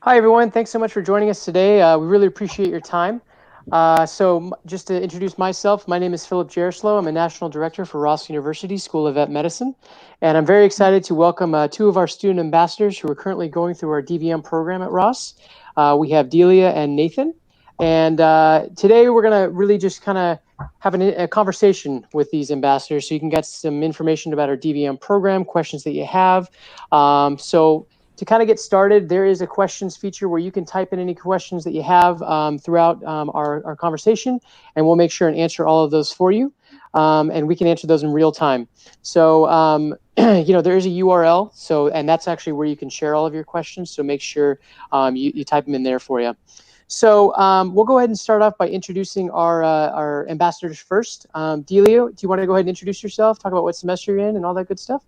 Hi, everyone. Thanks so much for joining us today. We really appreciate your time. Just to introduce myself, my name is Philip Jerslow. I'm a National Director for Ross University School of Vet Medicine, and I'm very excited to welcome two of our student ambassadors who are currently going through our DVM program at Ross. We have Delia and Nathan, and today we're going to really just kind of have a conversation with these ambassadors so you can get some information about our DVM program, questions that you have. To kind of get started, there is a questions feature where you can type in any questions that you have throughout our conversation, and we'll make sure and answer all of those for you. And we can answer those in real time. So, there is a URL, and that's actually where you can share all of your questions. So make sure you type them in there for you. So we'll go ahead and start off by introducing our ambassadors first. Delia, do you want to go ahead and introduce yourself, talk about what semester you're in and all that good stuff?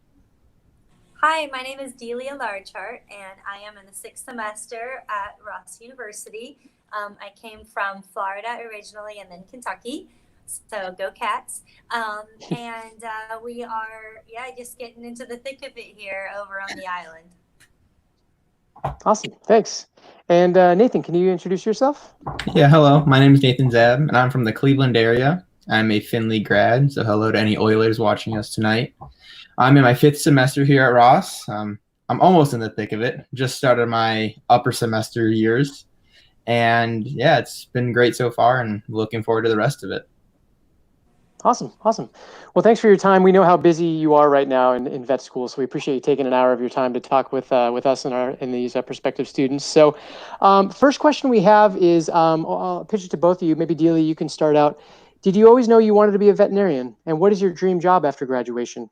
Hi, my name is Delia Larchart, and I am in the 6th semester at Ross University. I came from Florida originally and then Kentucky, so go Cats. We are, just getting into the thick of it here over on the island. Awesome, thanks. And Nathan, can you introduce yourself? Yeah, hello. My name is Nathan Zab, and I'm from the Cleveland area. I'm a Findlay grad, so hello to any Oilers watching us tonight. I'm in my 5th semester here at Ross. I'm almost in the thick of it. Just started my upper semester years. And yeah, it's been great so far and looking forward to the rest of it. Awesome. Well, thanks for your time. We know how busy you are right now in vet school, so we appreciate you taking an hour of your time to talk with us and these prospective students. So first question we have is, I'll pitch it to both of you. Maybe Delia, you can start out. Did you always know you wanted to be a veterinarian? And what is your dream job after graduation?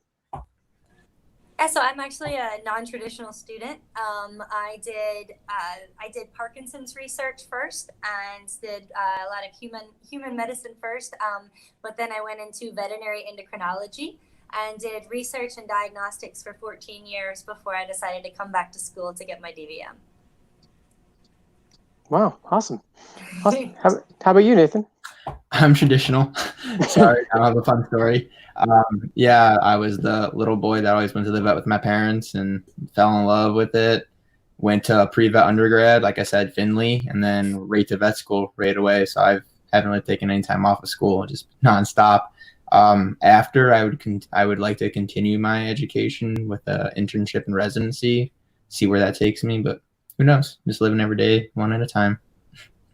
Yeah, so I'm actually a non-traditional student. I did Parkinson's research first and did a lot of human medicine first. But then I went into veterinary endocrinology and did research and diagnostics for 14 years before I decided to come back to school to get my DVM. Wow, awesome. How about you, Nathan? I'm traditional. Sorry, I don't have a fun story. Yeah, I was the little boy that always went to the vet with my parents and fell in love with it. Went to pre-vet undergrad, like I said, Findlay, and then right to vet school right away. So I haven't really taken any time off of school, just nonstop. After I would like to continue my education with an internship and residency, see where that takes me. But who knows? Just living every day one at a time.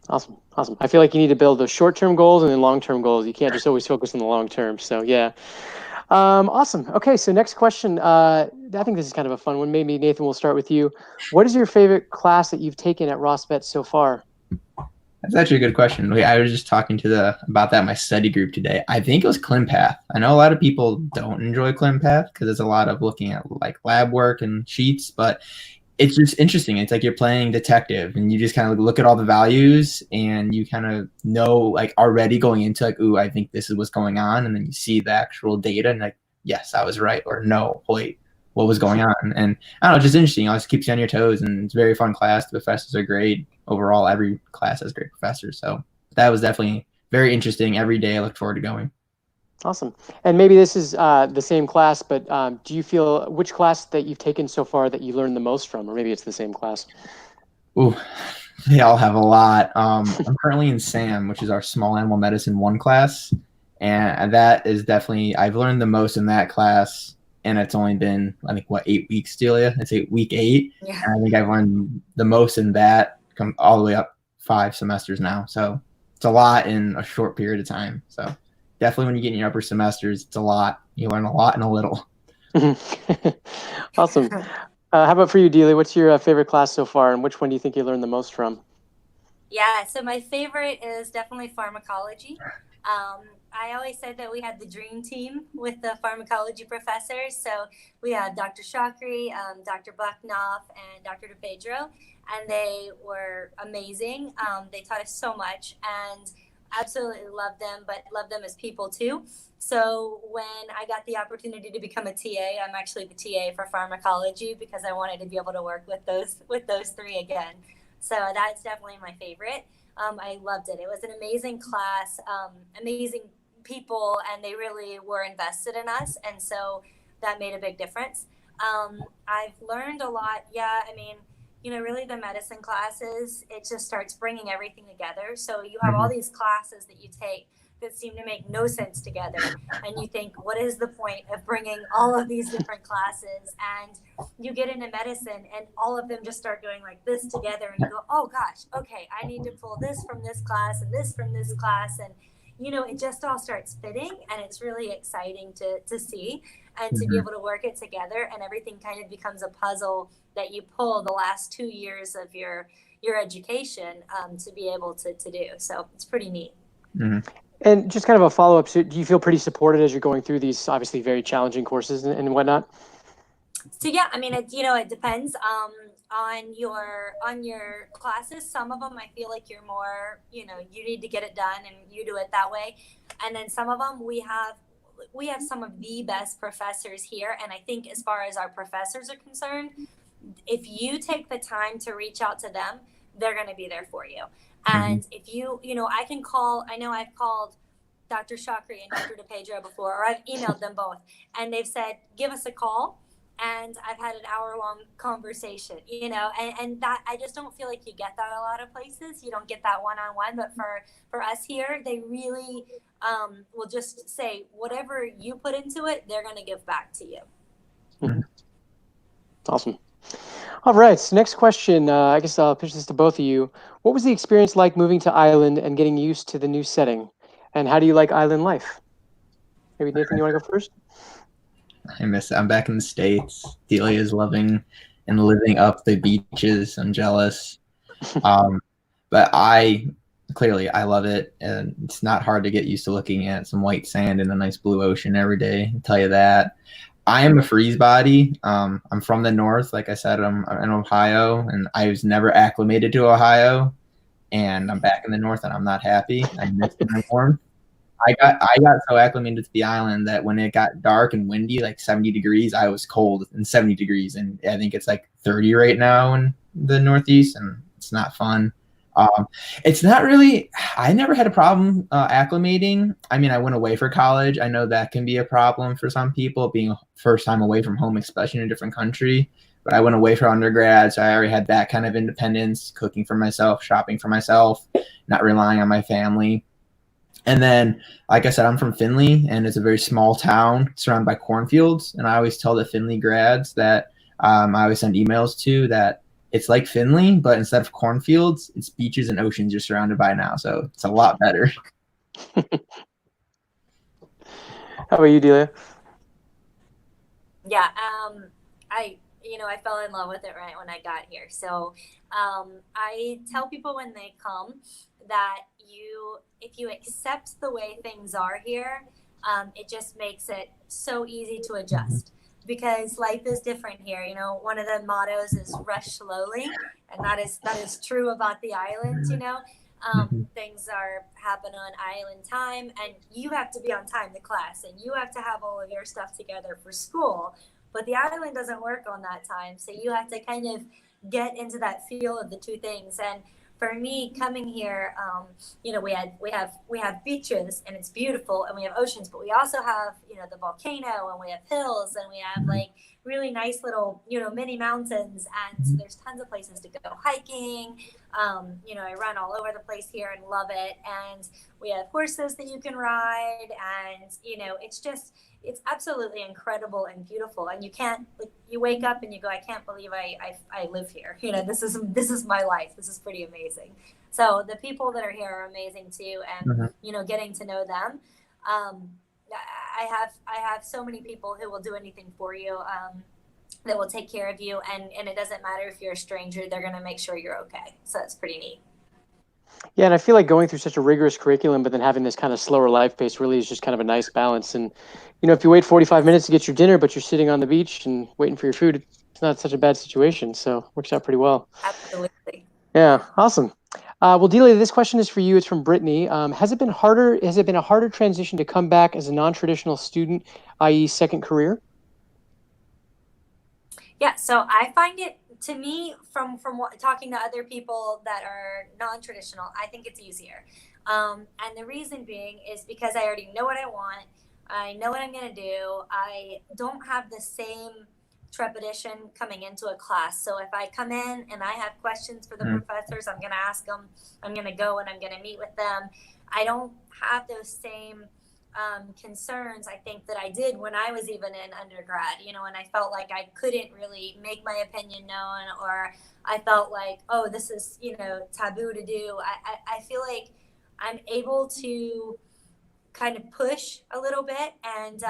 Awesome. I feel like you need to build those short-term goals and then long-term goals. You can't just always focus on the long term. So yeah. Awesome. Okay, so next question. I think this is kind of a fun one. Maybe Nathan, we'll start with you. What is your favorite class that you've taken at Ross Vet so far? That's actually a good question. I was just talking about that in my study group today. I think it was ClinPath. I know a lot of people don't enjoy ClinPath because it's a lot of looking at like lab work and sheets, but it's just interesting. It's like you're playing detective and you just kind of look at all the values and you kind of know like already going into like, ooh, I think this is what's going on. And then you see the actual data and like, yes, I was right. Or no, wait, what was going on? And I don't know, it's just interesting. It always keeps you on your toes and it's a very fun class. The professors are great. Overall, every class has great professors. So that was definitely very interesting. Every day I look forward to going. Awesome. And maybe this is the same class, but do you feel which class that you've taken so far that you learned the most from, or maybe it's the same class? Ooh, they all have a lot. I'm currently in SAM, which is our small animal medicine 1 class. And that is definitely, I've learned the most in that class. And it's only been, I think, 8 weeks, Delia? It's week 8. Yeah. And I think I've learned the most in that come all the way up 5 semesters now. So it's a lot in a short period of time. So definitely when you get in your upper semesters, it's a lot. You learn a lot in a little. Awesome. How about for you, Delia? What's your favorite class so far, and which one do you think you learned the most from? Yeah, so my favorite is definitely pharmacology. I always said that we had the dream team with the pharmacology professors. So we had Dr. Shakri, Dr. Bucknoff, and Dr. DePedro, and they were amazing. They taught us so much and absolutely loved them, but loved them as people too. So when I got the opportunity to become a TA, I'm actually the TA for pharmacology because I wanted to be able to work with those 3 again. So that's definitely my favorite. I loved it. It was an amazing class, amazing people, and they really were invested in us. And so that made a big difference. I've learned a lot. Yeah, I mean, really the medicine classes, it just starts bringing everything together. So you have all these classes that you take that seem to make no sense together. And you think, what is the point of bringing all of these different classes? And you get into medicine and all of them just start doing like this together. And you go, oh gosh, okay, I need to pull this from this class and this from this class. And, it just all starts fitting, and it's really exciting to see and to be able to work it together, and everything kind of becomes a puzzle that you pull the last 2 years of your education to be able to do. So it's pretty neat. And just kind of a follow-up, so do you feel pretty supported as you're going through these obviously very challenging courses and whatnot? So yeah, I mean, it depends on your classes. Some of them I feel like you're more, you need to get it done and you do it that way. And then some of them we have some of the best professors here. And I think as far as our professors are concerned, if you take the time to reach out to them, they're going to be there for you. And if I know I've called Dr. Shakri and Dr. DePedro before, or I've emailed them both, and they've said, give us a call. And I've had an hour-long conversation, and that I just don't feel like you get that a lot of places. You don't get that one-on-one, but for us here, they really will just say, whatever you put into it, they're going to give back to you. Awesome. All right. So next question, I guess I'll pitch this to both of you. What was the experience like moving to Ireland and getting used to the new setting? And how do you like island life? Maybe Nathan, you want to go first? I miss it. I'm back in the States. Delia is loving and living up the beaches. I'm jealous. But I love it. And it's not hard to get used to looking at some white sand and a nice blue ocean every day. I'll tell you that. I am a freeze body. I'm from the north. Like I said, I'm in Ohio, and I was never acclimated to Ohio. And I'm back in the north, and I'm not happy. I miss my warm. I got so acclimated to the island that when it got dark and windy, like 70 degrees, I was cold and 70 degrees. And I think it's like 30 right now in the Northeast, and it's not fun. It's not really, I never had a problem acclimating. I mean, I went away for college. I know that can be a problem for some people, being first time away from home, especially in a different country. But I went away for undergrad, so I already had that kind of independence, cooking for myself, shopping for myself, not relying on my family. And then, like I said, I'm from Findlay, and it's a very small town surrounded by cornfields. And I always tell the Findlay grads that I always send emails to that it's like Findlay, but instead of cornfields, it's beaches and oceans you're surrounded by now. So it's a lot better. How about you, Delia? Yeah, I fell in love with it right when I got here. So I tell people when they come that if you accept the way things are here, it just makes it so easy to adjust, because life is different here. One of the mottos is rush slowly, and that is true about the island. Things happen on island time, and you have to be on time to class, and you have to have all of your stuff together for school. But the island doesn't work on that time, so you have to kind of get into that feel of the two things. And for me, coming here, we have beaches, and it's beautiful, and we have oceans, but we also have the volcano, and we have hills, and we have like really nice little mini mountains, and so there's tons of places to go hiking. I run all over the place here and love it, and we have horses that you can ride, and it's absolutely incredible and beautiful. And you wake up and you go, I can't believe I live here. This is my life. This is pretty amazing. So the people that are here are amazing too. And, getting to know them. I have so many people who will do anything for you, that will take care of you. And it doesn't matter if you're a stranger, they're going to make sure you're okay. So it's pretty neat. Yeah, and I feel like going through such a rigorous curriculum, but then having this kind of slower life pace really is just kind of a nice balance. And, if you wait 45 minutes to get your dinner, but you're sitting on the beach and waiting for your food, it's not such a bad situation. So it works out pretty well. Absolutely. Yeah, awesome. Well, Delia, this question is for you. It's from Brittany. Has it been a harder transition to come back as a non-traditional student, i.e. second career? Yeah, so I find it, to me, from talking to other people that are non-traditional, I think it's easier. And the reason being is because I already know what I want. I know what I'm going to do. I don't have the same trepidation coming into a class. So if I come in and I have questions for the professors, I'm going to ask them. I'm going to go and I'm going to meet with them. I don't have those same concerns, I think, that I did when I was even in undergrad, you know, and I felt like I couldn't really make my opinion known, or I felt like, oh, this is, you know, taboo to do. I feel like I'm able to kind of push a little bit and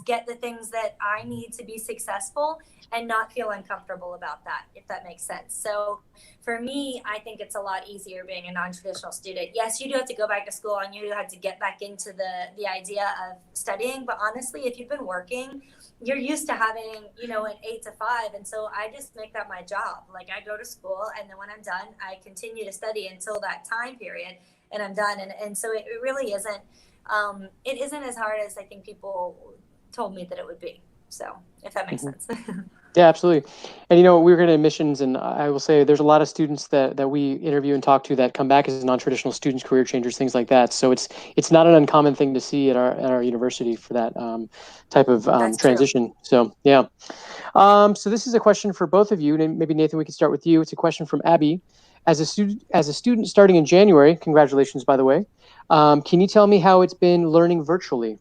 get the things that I need to be successful and not feel uncomfortable about that, if that makes sense. So for me, I think it's a lot easier being a non-traditional student. Yes, you do have to go back to school and you have to get back into the idea of studying. But honestly, if you've been working, you're used to having, you know, an 8 to 5. And so I just make that my job. Like, I go to school and then when I'm done, I continue to study until that time period and I'm done. And so it really isn't, it isn't as hard as I think people told me that it would be. So if that makes sense. Yeah, absolutely. And, you know, we were going to admissions, and I will say there's a lot of students that we interview and talk to that come back as non-traditional students, career changers, things like that. So it's not an uncommon thing to see at our university for that type of transition. True. So, yeah. So this is a question for both of you. Maybe Nathan, we can start with you. It's a question from Abby. As a student starting in January, congratulations, by the way. Can you tell me how it's been learning virtually?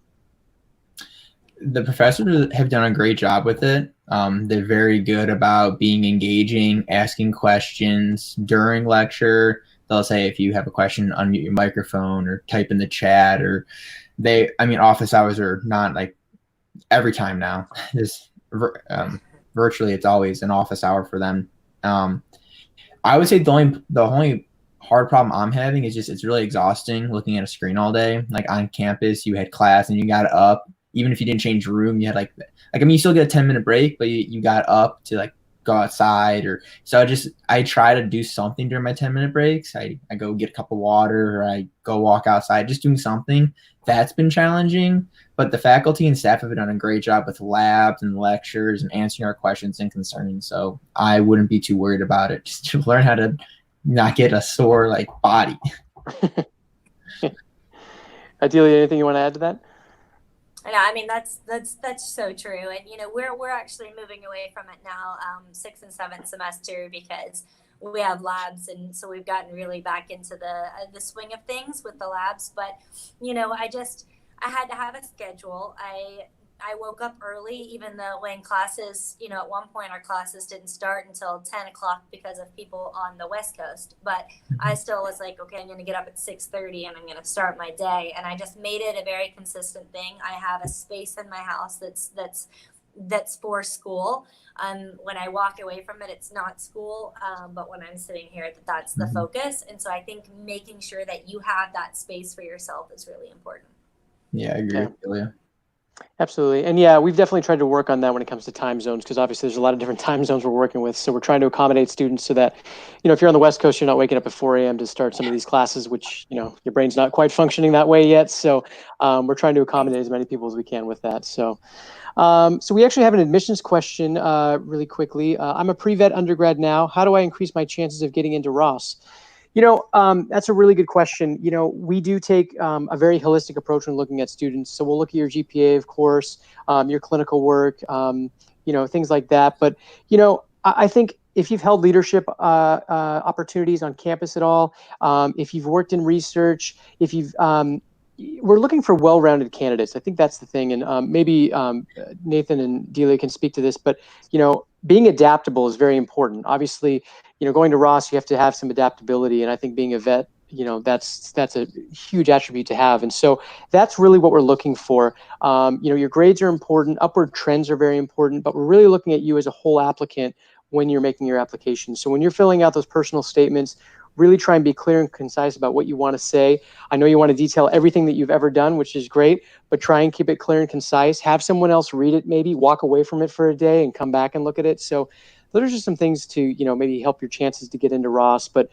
The professors have done a great job with it. They're very good about being engaging, asking questions during lecture. They'll say, if you have a question, unmute your microphone or type in the chat. Or office hours are not like every time now. Virtually, it's always an office hour for them. I would say the only hard problem I'm having is just it's really exhausting looking at a screen all day. Like on campus, you had class and you got up. Even if you didn't change room, you had you still get a 10-minute break, but you got up to like go outside I try to do something during my 10-minute breaks. I go get a cup of water or I go walk outside, just doing something. That's been challenging, but the faculty and staff have done a great job with labs and lectures and answering our questions and concerns. So I wouldn't be too worried about it. Just to learn how to not get a sore body. Ideally, anything you want to add to that? Yeah, I mean that's so true, and you know we're actually moving away from it now, 6th and 7th semester, because we have labs, and so we've gotten really back into the swing of things with the labs. But you know, I had to have a schedule. I woke up early, even though when classes, you know, at one point our classes didn't start until 10 o'clock because of people on the West Coast. But I still was like, okay, I'm going to get up at 6:30 and I'm going to start my day. And I just made it a very consistent thing. I have a space in my house that's for school. When I walk away from it, it's not school. But when I'm sitting here, that's the focus. And so I think making sure that you have that space for yourself is really important. Yeah, I agree with Julia. Absolutely. And yeah, we've definitely tried to work on that when it comes to time zones, because obviously there's a lot of different time zones we're working with. So we're trying to accommodate students so that, you know, if you're on the West Coast, you're not waking up at 4 a.m. to start some of these classes, which, you know, your brain's not quite functioning that way yet. So we're trying to accommodate as many people as we can with that. So we actually have an admissions question really quickly. I'm a pre-vet undergrad now. How do I increase my chances of getting into Ross? You know, that's a really good question. You know, we do take a very holistic approach when looking at students. So we'll look at your GPA, of course, your clinical work, you know, things like that. But, you know, I think if you've held leadership opportunities on campus at all, if you've worked in research, if you've we're looking for well-rounded candidates. I think that's the thing. And maybe Nathan and Delia can speak to this, but, you know, being adaptable is very important. Obviously, you know, going to Ross, you have to have some adaptability. And I think being a vet, you know, that's a huge attribute to have. And so that's really what we're looking for. You know, your grades are important. Upward trends are very important, but we're really looking at you as a whole applicant when you're making your application. So when you're filling out those personal statements, really try and be clear and concise about what you want to say. I know you want to detail everything that you've ever done, which is great, but try and keep it clear and concise. Have someone else read it, maybe walk away from it for a day and come back and look at it. So those are just some things to, you know, maybe help your chances to get into Ross. But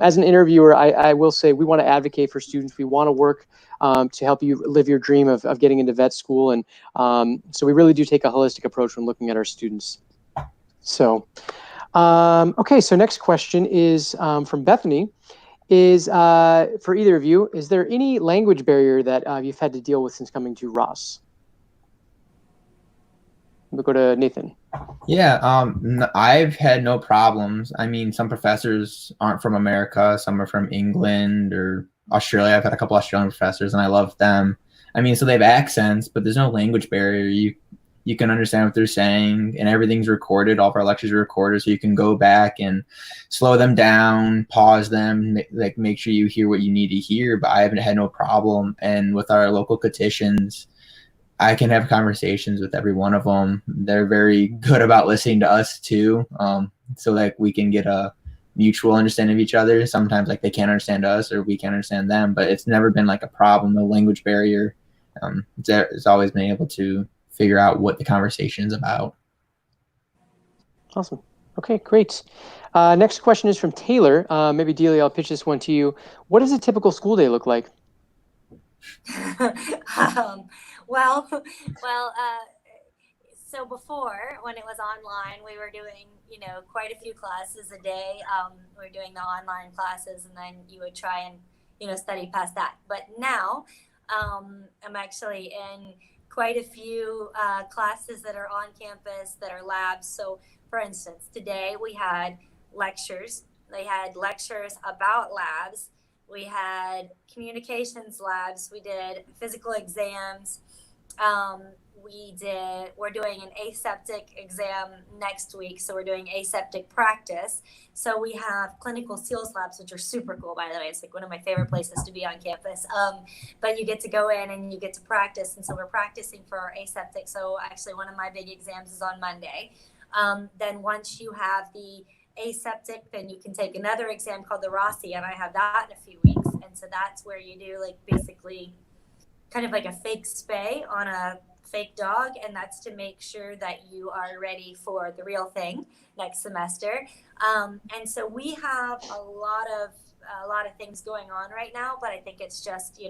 as an interviewer, I will say we want to advocate for students. We want to work to help you live your dream of getting into vet school. And so we really do take a holistic approach when looking at our students. So okay, so next question is from Bethany. Is for either of you, is there any language barrier that you've had to deal with since coming to Ross? We'll go to Nathan. Yeah, I've had no problems. I mean, some professors aren't from America, some are from England or Australia. I've had a couple Australian professors, and I love them. I mean, so they have accents, but there's no language barrier. You can understand what they're saying, and everything's recorded. All of our lectures are recorded, so you can go back and slow them down, pause them, like make sure you hear what you need to hear. But I haven't had no problem. And with our local petitions, I can have conversations with every one of them. They're very good about listening to us too, so like we can get a mutual understanding of each other. Sometimes like they can't understand us or we can't understand them, but it's never been like a problem, no language barrier. It's always been able to figure out what the conversation is about. Awesome. Okay, great. Next question is from Taylor. Maybe Delia, I'll pitch this one to you. What does a typical school day look like? So before, when it was online, we were doing, quite a few classes a day. We were doing the online classes, and then you would try and, study past that. But now, I'm actually in quite a few classes that are on campus that are labs. So, for instance, today we had lectures. They had lectures about labs. We had communications labs. We did physical exams. We're doing an aseptic exam next week. So we're doing aseptic practice. So we have clinical seals labs, which are super cool, by the way. It's like one of my favorite places to be on campus. But you get to go in and you get to practice. And so we're practicing for our aseptic. So actually one of my big exams is on Monday. Then once you have the aseptic, then you can take another exam called the Rossie, and I have that in a few weeks. And so that's where you do like basically kind of like a fake spay on a fake dog, and that's to make sure that you are ready for the real thing next semester. And so we have a lot of things going on right now, but I think it's just,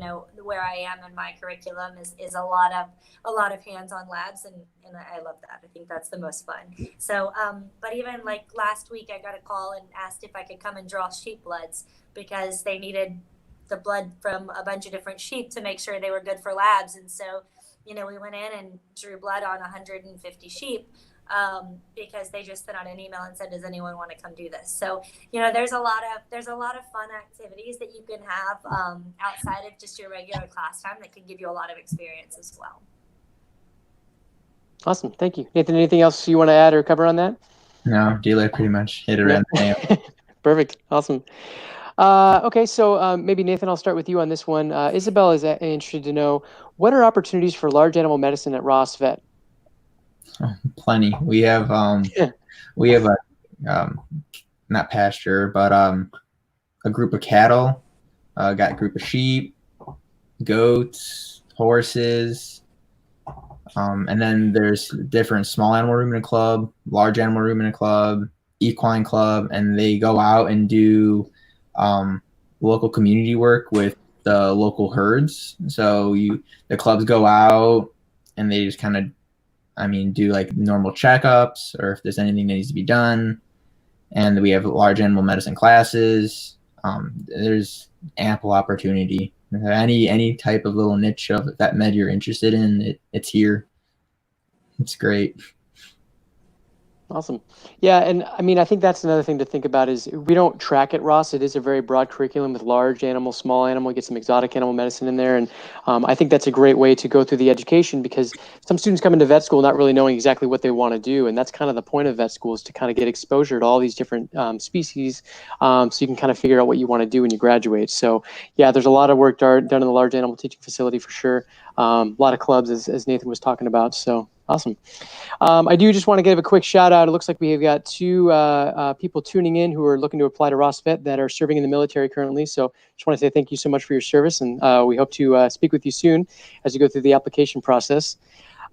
where I am in my curriculum is a lot of hands-on labs, and I love that. I think that's the most fun. So, but even like last week, I got a call and asked if I could come and draw sheep bloods because they needed the blood from a bunch of different sheep to make sure they were good for labs. And so, we went in and drew blood on 150 sheep. Because they just sent out an email and said, does anyone want to come do this? So, there's a lot of fun activities that you can have outside of just your regular class time that can give you a lot of experience as well. Awesome. Thank you. Nathan, anything else you want to add or cover on that? No, Delia pretty much hit it right on the nail. Perfect. Awesome. Okay, so maybe Nathan, I'll start with you on this one. Isabel is interested to know, what are opportunities for large animal medicine at Ross Vet? Plenty. We have a not pasture, but a group of cattle, got a group of sheep, goats, horses, and then there's different small animal ruminant club, large animal ruminant club, equine club, and they go out and do local community work with the local herds. So the clubs go out and they just kind of, do like normal checkups or if there's anything that needs to be done. And we have large animal medicine classes. There's ample opportunity. Any type of little niche of that med you're interested in, it's here. It's great. Awesome. Yeah, and I think that's another thing to think about is we don't track at Ross. It is a very broad curriculum with large animal, small animal, get some exotic animal medicine in there. And I think that's a great way to go through the education because some students come into vet school not really knowing exactly what they want to do. And that's kind of the point of vet school is to kind of get exposure to all these different species so you can kind of figure out what you want to do when you graduate. So yeah, there's a lot of work done in the large animal teaching facility for sure. A lot of clubs as Nathan was talking about. So awesome. I do just want to give a quick shout out. It looks like we have got two people tuning in who are looking to apply to Ross Vet that are serving in the military currently. So just want to say thank you so much for your service. And we hope to speak with you soon as you go through the application process.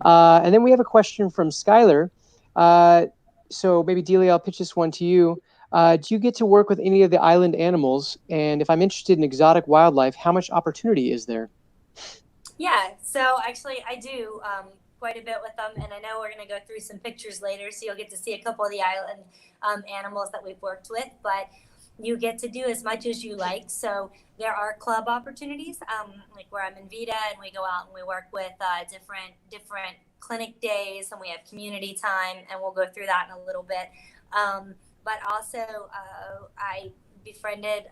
And then we have a question from Skylar. So maybe Delia, I'll pitch this one to you. Do you get to work with any of the island animals? And if I'm interested in exotic wildlife, how much opportunity is there? Yeah, so actually I do quite a bit with them, and I know we're going to go through some pictures later, so you'll get to see a couple of the island animals that we've worked with. But you get to do as much as you like. So there are club opportunities, like where I'm in Vita, and we go out and we work with different clinic days, and we have community time, and we'll go through that in a little bit. But also, I befriended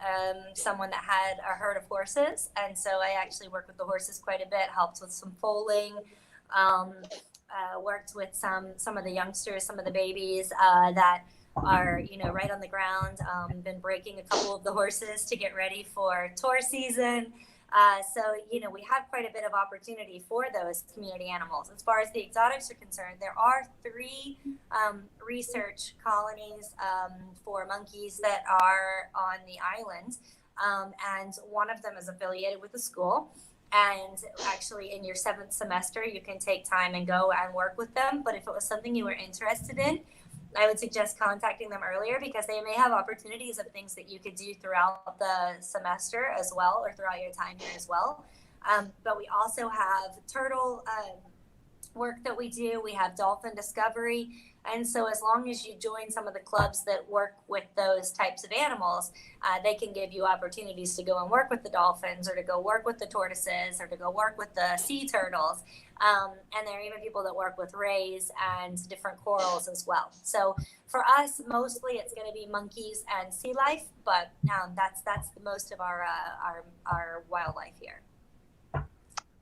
someone that had a herd of horses, and so I actually worked with the horses quite a bit, helped with some foaling, worked with some of the youngsters, some of the babies that are right on the ground. Been breaking a couple of the horses to get ready for tour season. So we have quite a bit of opportunity for those community animals. As far as the exotics are concerned, there are 3 research colonies for monkeys that are on the island, and one of them is affiliated with the school. And actually, in your 7th semester, you can take time and go and work with them. But if it was something you were interested in, I would suggest contacting them earlier, because they may have opportunities of things that you could do throughout the semester as well, or throughout your time here as well. But we also have turtle work that we do. We have dolphin discovery. And so as long as you join some of the clubs that work with those types of animals, they can give you opportunities to go and work with the dolphins, or to go work with the tortoises, or to go work with the sea turtles. And there are even people that work with rays and different corals as well. So for us, mostly it's going to be monkeys and sea life, but that's the most of our wildlife here.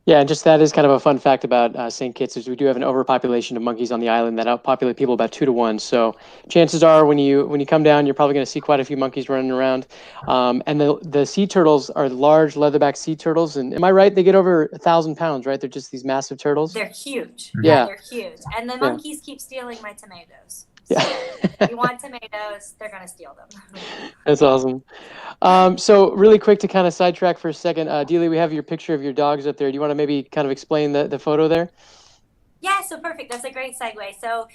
Yeah, and just that is kind of a fun fact about St. Kitts, is we do have an overpopulation of monkeys on the island that outpopulate people about 2 to 1. So chances are when you come down, you're probably going to see quite a few monkeys running around. And the sea turtles are large leatherback sea turtles. And am I right? They get over 1,000 pounds, right? They're just these massive turtles. They're huge. Yeah. They're huge. And the monkeys keep stealing my tomatoes. Yeah. So if you want tomatoes, they're going to steal them. That's awesome. So really quick to kind of sidetrack for a second, Dealey, we have your picture of your dogs up there. Do you want to maybe kind of explain the photo there? Yeah, so perfect. That's a great segue. So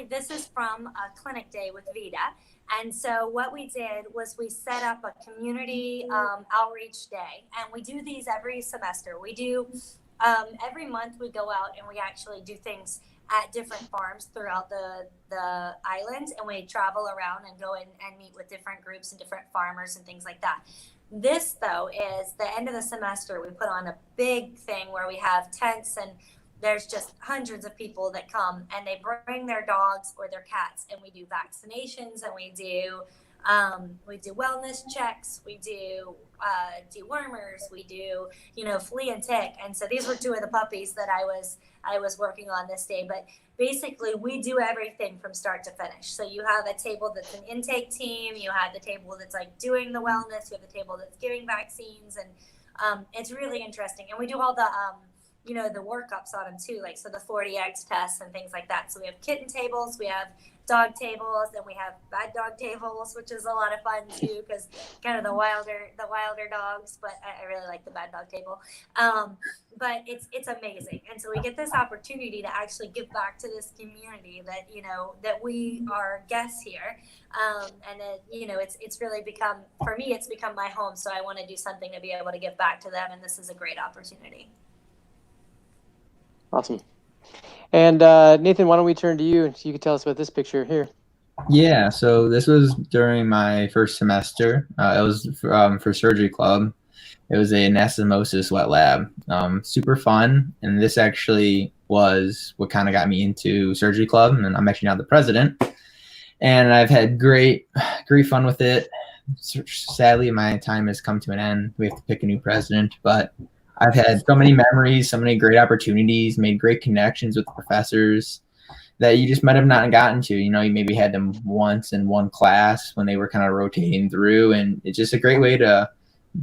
this is from a clinic day with Vita. And so what we did was we set up a community outreach day. And we do these every semester. We do every month we go out and we actually do things at different farms throughout the island, and we travel around and go in and meet with different groups and different farmers and things like that. This, though, is the end of the semester. We put on a big thing where we have tents, and there's just hundreds of people that come, and they bring their dogs or their cats, and we do vaccinations, and we do wellness checks, we do dewormers, we do flea and tick. And so these were 2 of the puppies that I was working on this day. But basically we do everything from start to finish. So you have a table that's an intake team, you have the table that's like doing the wellness, you have the table that's giving vaccines, and it's really interesting. And we do all the the workups on them too, like so the 40X tests and things like that. So we have kitten tables, we have dog tables, and we have bad dog tables, which is a lot of fun too, because kind of the wilder dogs, but I really like the bad dog table. But it's amazing. And so we get this opportunity to actually give back to this community that that we are guests here, and that it's really become, for me, it's become my home. So I want to do something to be able to give back to them, and this is a great opportunity. Awesome. And Nathan, why don't we turn to you, so you can tell us about this picture here. Yeah, so this was during my first semester. It was for surgery club. It was a anastomosis wet lab. Super fun. And this actually was what kind of got me into surgery club. And I'm actually now the president. And I've had great fun with it. Sadly, my time has come to an end. We have to pick a new president, but I've had so many memories, so many great opportunities, made great connections with the professors that you just might have not gotten to. You maybe had them once in one class when they were kind of rotating through, and it's just a great way to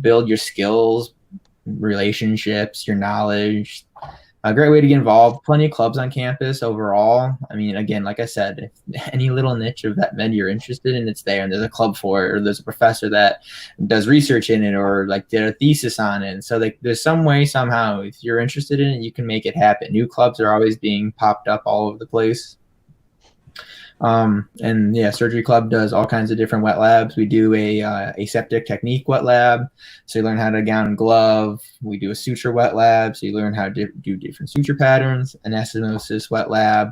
build your skills, relationships, your knowledge. A great way to get involved. Plenty of clubs on campus overall. I mean, again, like I said, if any little niche of vet med you're interested in, it's there, and there's a club for it, or there's a professor that does research in it, or like did a thesis on it. And so there's some way, somehow, if you're interested in it, you can make it happen. New clubs are always being popped up all over the place. And yeah, surgery club does all kinds of different wet labs. We do a aseptic technique wet lab, so you learn how to gown and glove. We do a suture wet lab, so you learn how to do different suture patterns. Anastomosis wet lab.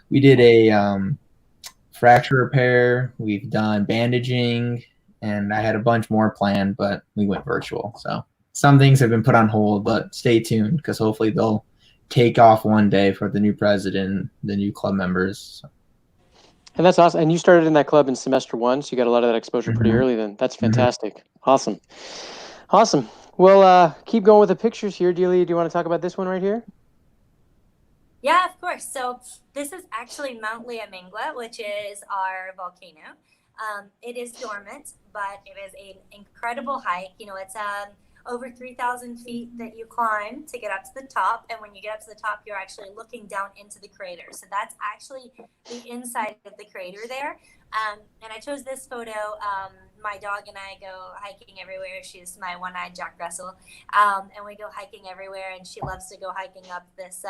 We did a fracture repair. We've done bandaging, and I had a bunch more planned, but we went virtual. So some things have been put on hold, but stay tuned because hopefully they'll take off one day for the new president, the new club members. And that's awesome. And you started in that club in semester 1, so you got a lot of that exposure pretty Mhm. early then. That's fantastic. Awesome. Awesome. Well, keep going with the pictures here. Delia, do you want to talk about this one right here? Yeah, of course. So this is actually Mount Liamingwa, which is our volcano. It is dormant, but it is an incredible hike. You know, it's over 3,000 feet that you climb to get up to the top. And when you get up to the top, you're actually looking down into the crater. So that's actually the inside of the crater there. And I chose this photo. My dog and I go hiking everywhere. She's my one-eyed Jack Russell. And we go hiking everywhere, and she loves to go hiking up this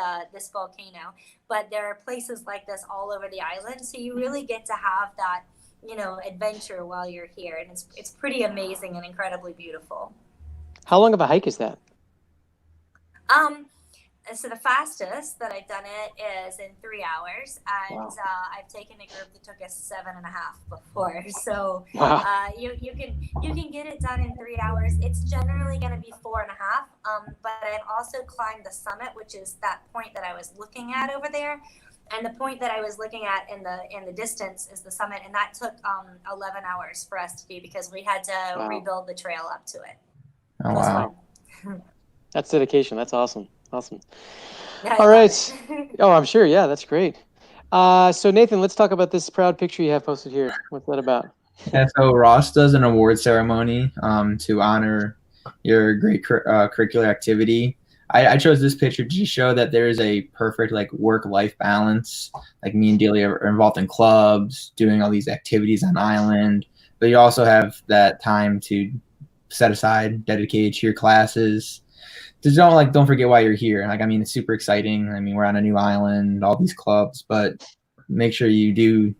volcano. But there are places like this all over the island. So you really get to have that, you know, adventure while you're here. And it's pretty amazing and incredibly beautiful. How long of a hike is that? So the fastest that I've done it is in 3 hours, and Wow. I've taken a group that took us 7.5 before. So Wow. you can get it done in 3 hours. It's generally going to be 4.5. But I've also climbed the summit, which is that point that I was looking at over there. And the point that I was looking at in the distance is the summit, and that took 11 hours for us to do because we had to rebuild the trail up to it. Oh, wow. That's dedication. That's awesome. Awesome. Yeah, All right. Oh, I'm sure. Yeah, that's great. So Nathan, let's talk about this proud picture you have posted here. What's that about? Yeah, so Ross does an award ceremony to honor your great curricular activity. I chose this picture to show that there is a perfect like work-life balance. Like me and Delia are involved in clubs, doing all these activities on island, but you also have that time to set aside, dedicated to your classes. Just don't forget why you're here. Like, I mean, it's super exciting. I mean, we're on a new island, all these clubs, but make sure you do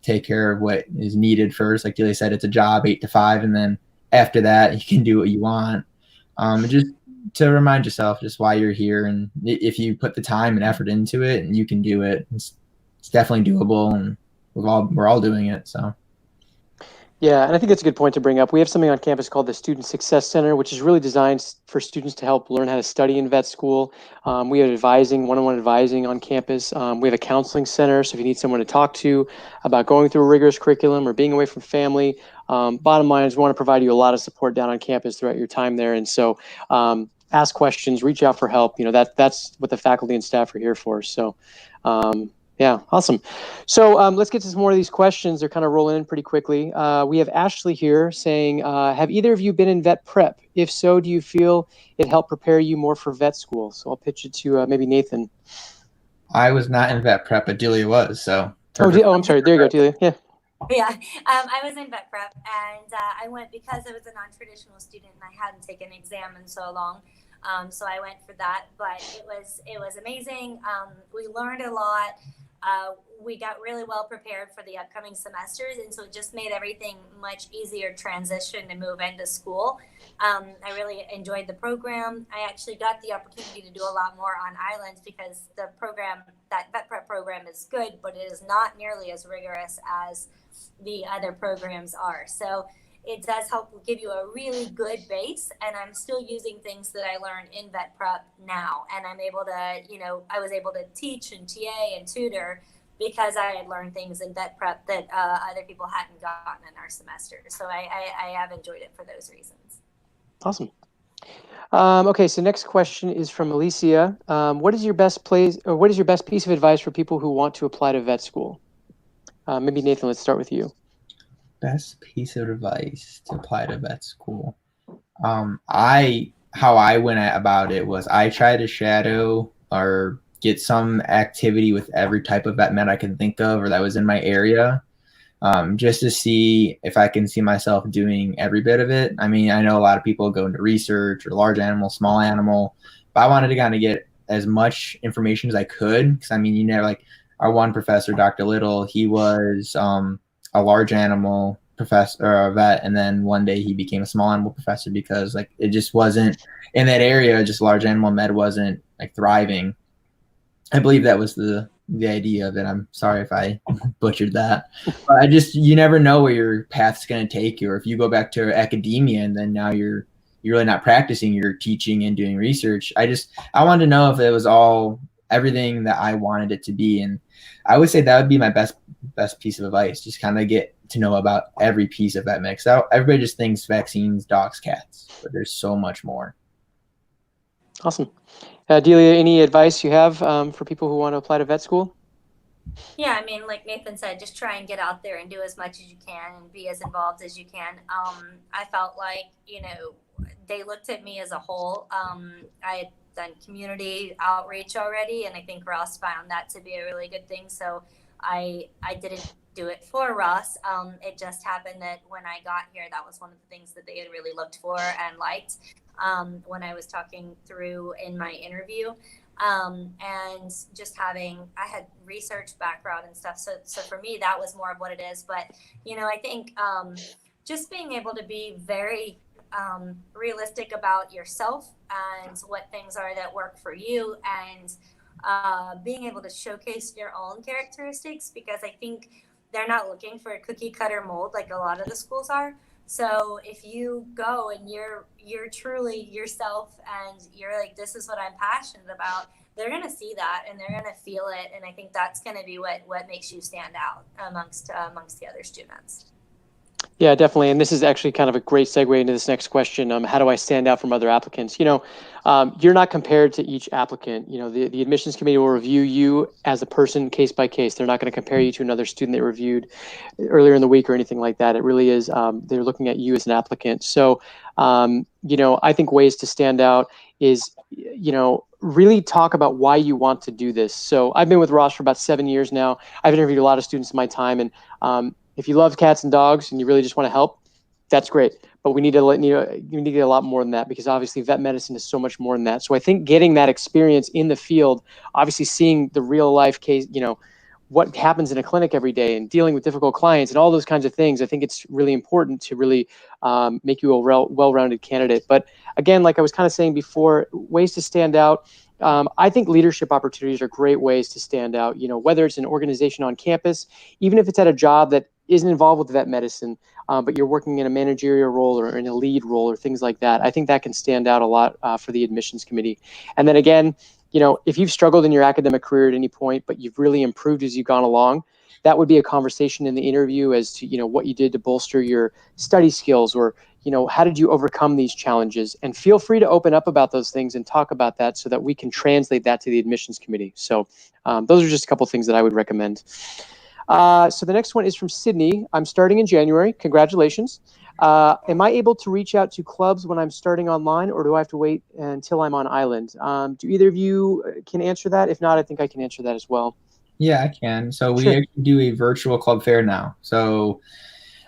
take care of what is needed first. Like Delia said, it's a job 8 to 5, and then after that, you can do what you want. Just to remind yourself just why you're here, and if you put the time and effort into it, and you can do it, it's definitely doable, and we're all doing it. So. Yeah, and I think that's a good point to bring up. We have something on campus called the Student Success Center, which is really designed for students to help learn how to study in vet school. We have one-on-one advising on campus. We have a counseling center, so if you need someone to talk to about going through a rigorous curriculum or being away from family, bottom line is we want to provide you a lot of support down on campus throughout your time there. And so ask questions, reach out for help. You know, that's what the faculty and staff are here for. So yeah, awesome. So let's get to some more of these questions. They're kind of rolling in pretty quickly. We have Ashley here saying, have either of you been in vet prep? If so, do you feel it helped prepare you more for vet school? So I'll pitch it to maybe Nathan. I was not in vet prep, but Delia was. So. Oh, I'm sorry. There you go, Delia. Yeah. Yeah, I was in vet prep, and I went because I was a non-traditional student and I hadn't taken an exam in so long. So I went for that, but it was amazing. We learned a lot. We got really well prepared for the upcoming semesters, and so it just made everything much easier transition to move into school. I really enjoyed the program. I actually got the opportunity to do a lot more on islands because the program, that vet prep program, is good, but it is not nearly as rigorous as the other programs are. So it does help give you a really good base, and I'm still using things that I learned in vet prep now, and I'm able to, I was able to teach and TA and tutor because I had learned things in vet prep that other people hadn't gotten in our semester. So I have enjoyed it for those reasons. Awesome. Okay, so next question is from Alicia. What is your best piece of advice for people who want to apply to vet school? Maybe Nathan, let's start with you. Best piece of advice to apply to vet school. How I went about it was I tried to shadow or get some activity with every type of vet med I could think of or that was in my area, just to see if I can see myself doing every bit of it. I mean, I know a lot of people go into research or large animal, small animal, but I wanted to kind of get as much information as I could because, I mean, like our one professor, Dr. Little, he was a large animal professor or a vet, and then one day he became a small animal professor because like it just wasn't in that area, just large animal med wasn't like thriving. I believe that was the the idea of it. I'm sorry if I butchered that, but you never know where your path's going to take you. Or if you go back to academia and then now you're really not practicing, you're teaching and doing research. I wanted to know if it was all everything that I wanted it to be. And I would say that would be my best piece of advice. Just kind of get to know about every piece of that mix. Everybody just thinks vaccines, dogs, cats, but there's so much more. Awesome. Delia, any advice you have for people who want to apply to vet school? Yeah, I mean, like Nathan said, just try and get out there and do as much as you can and be as involved as you can. I felt like, they looked at me as a whole. I had done community outreach already, and I think Ross found that to be a really good thing. So I didn't do it for Ross. It just happened that when I got here, that was one of the things that they had really looked for and liked when I was talking through in my interview. And just I had research background and stuff. So for me, that was more of what it is. But, I think just being able to be very realistic about yourself and what things are that work for you, and being able to showcase your own characteristics, because I think they're not looking for a cookie cutter mold like a lot of the schools are. So if you go and you're truly yourself and you're like, this is what I'm passionate about, they're going to see that and they're going to feel it. And I think that's going to be what makes you stand out amongst the other students. Yeah, definitely. And this is actually kind of a great segue into this next question. How do I stand out from other applicants? You're not compared to each applicant. The admissions committee will review you as a person case by case. They're not going to compare you to another student they reviewed earlier in the week or anything like that. It really is, they're looking at you as an applicant. So, I think ways to stand out is, really talk about why you want to do this. So I've been with Ross for about 7 years now. I've interviewed a lot of students in my time, and if you love cats and dogs and you really just want to help, that's great. But we need to you need to get a lot more than that, because obviously vet medicine is so much more than that. So I think getting that experience in the field, obviously seeing the real life case, what happens in a clinic every day and dealing with difficult clients and all those kinds of things, I think it's really important to really make you a well-rounded candidate. But again, like I was kind of saying before, ways to stand out. I think leadership opportunities are great ways to stand out, whether it's an organization on campus, even if it's at a job that isn't involved with vet medicine, but you're working in a managerial role or in a lead role or things like that. I think that can stand out a lot for the admissions committee. And then again, if you've struggled in your academic career at any point, but you've really improved as you've gone along, that would be a conversation in the interview as to, what you did to bolster your study skills, or, how did you overcome these challenges? And feel free to open up about those things and talk about that so that we can translate that to the admissions committee. So those are just a couple things that I would recommend. So the next one is from Sydney. I'm starting in January. Congratulations. Am I able to reach out to clubs when I'm starting online, or do I have to wait until I'm on island? Do either of you can answer that? If not, I think I can answer that as well. Yeah, I can. So we Sure. actually do a virtual club fair now. So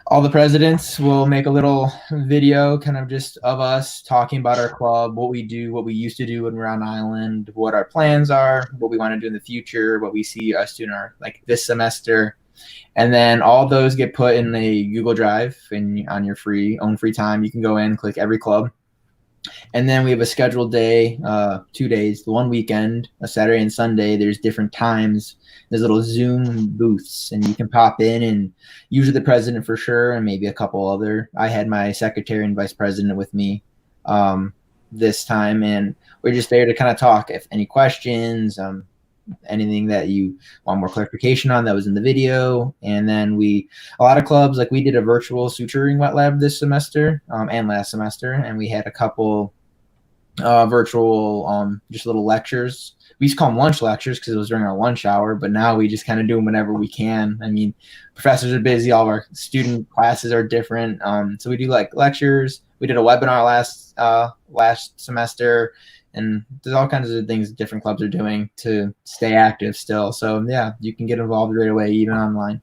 all the presidents will make a little video kind of just of us talking about our club, what we do, what we used to do when we're on island, what our plans are, what we want to do in the future, what we see us doing this semester. And then all those get put in a Google Drive, and on your own free time, you can go in, click every club. And then we have a scheduled day, 2 days, one weekend, a Saturday and Sunday. There's different times. There's little Zoom booths, and you can pop in, and usually the president for sure, and maybe a couple other. I had my secretary and vice president with me this time, and we're just there to kind of talk. If any questions, anything that you want more clarification on that was in the video. And then a lot of clubs, like we did a virtual suturing wet lab this semester and last semester, and we had a couple virtual just little lectures. We used to call them lunch lectures because it was during our lunch hour, but now we just kind of do them whenever we can. I mean, professors are busy, all of our student classes are different, so we do like lectures. We did a webinar last semester. And there's all kinds of things different clubs are doing to stay active still. So yeah, you can get involved right away, even online.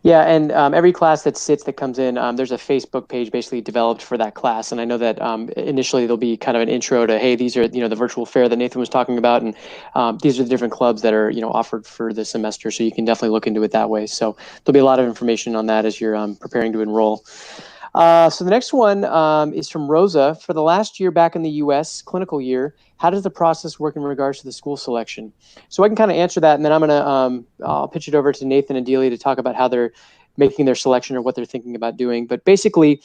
Yeah, and every class that comes in, there's a Facebook page basically developed for that class. And I know that initially there'll be kind of an intro to, hey, these are, the virtual fair that Nathan was talking about. And these are the different clubs that are, offered for the semester. So you can definitely look into it that way. So there'll be a lot of information on that as you're preparing to enroll. So the next one is from Rosa. For the last year back in the U.S. clinical year, how does the process work in regards to the school selection? So I can kind of answer that, and then I'll pitch it over to Nathan and Delia to talk about how they're making their selection or what they're thinking about doing. But basically,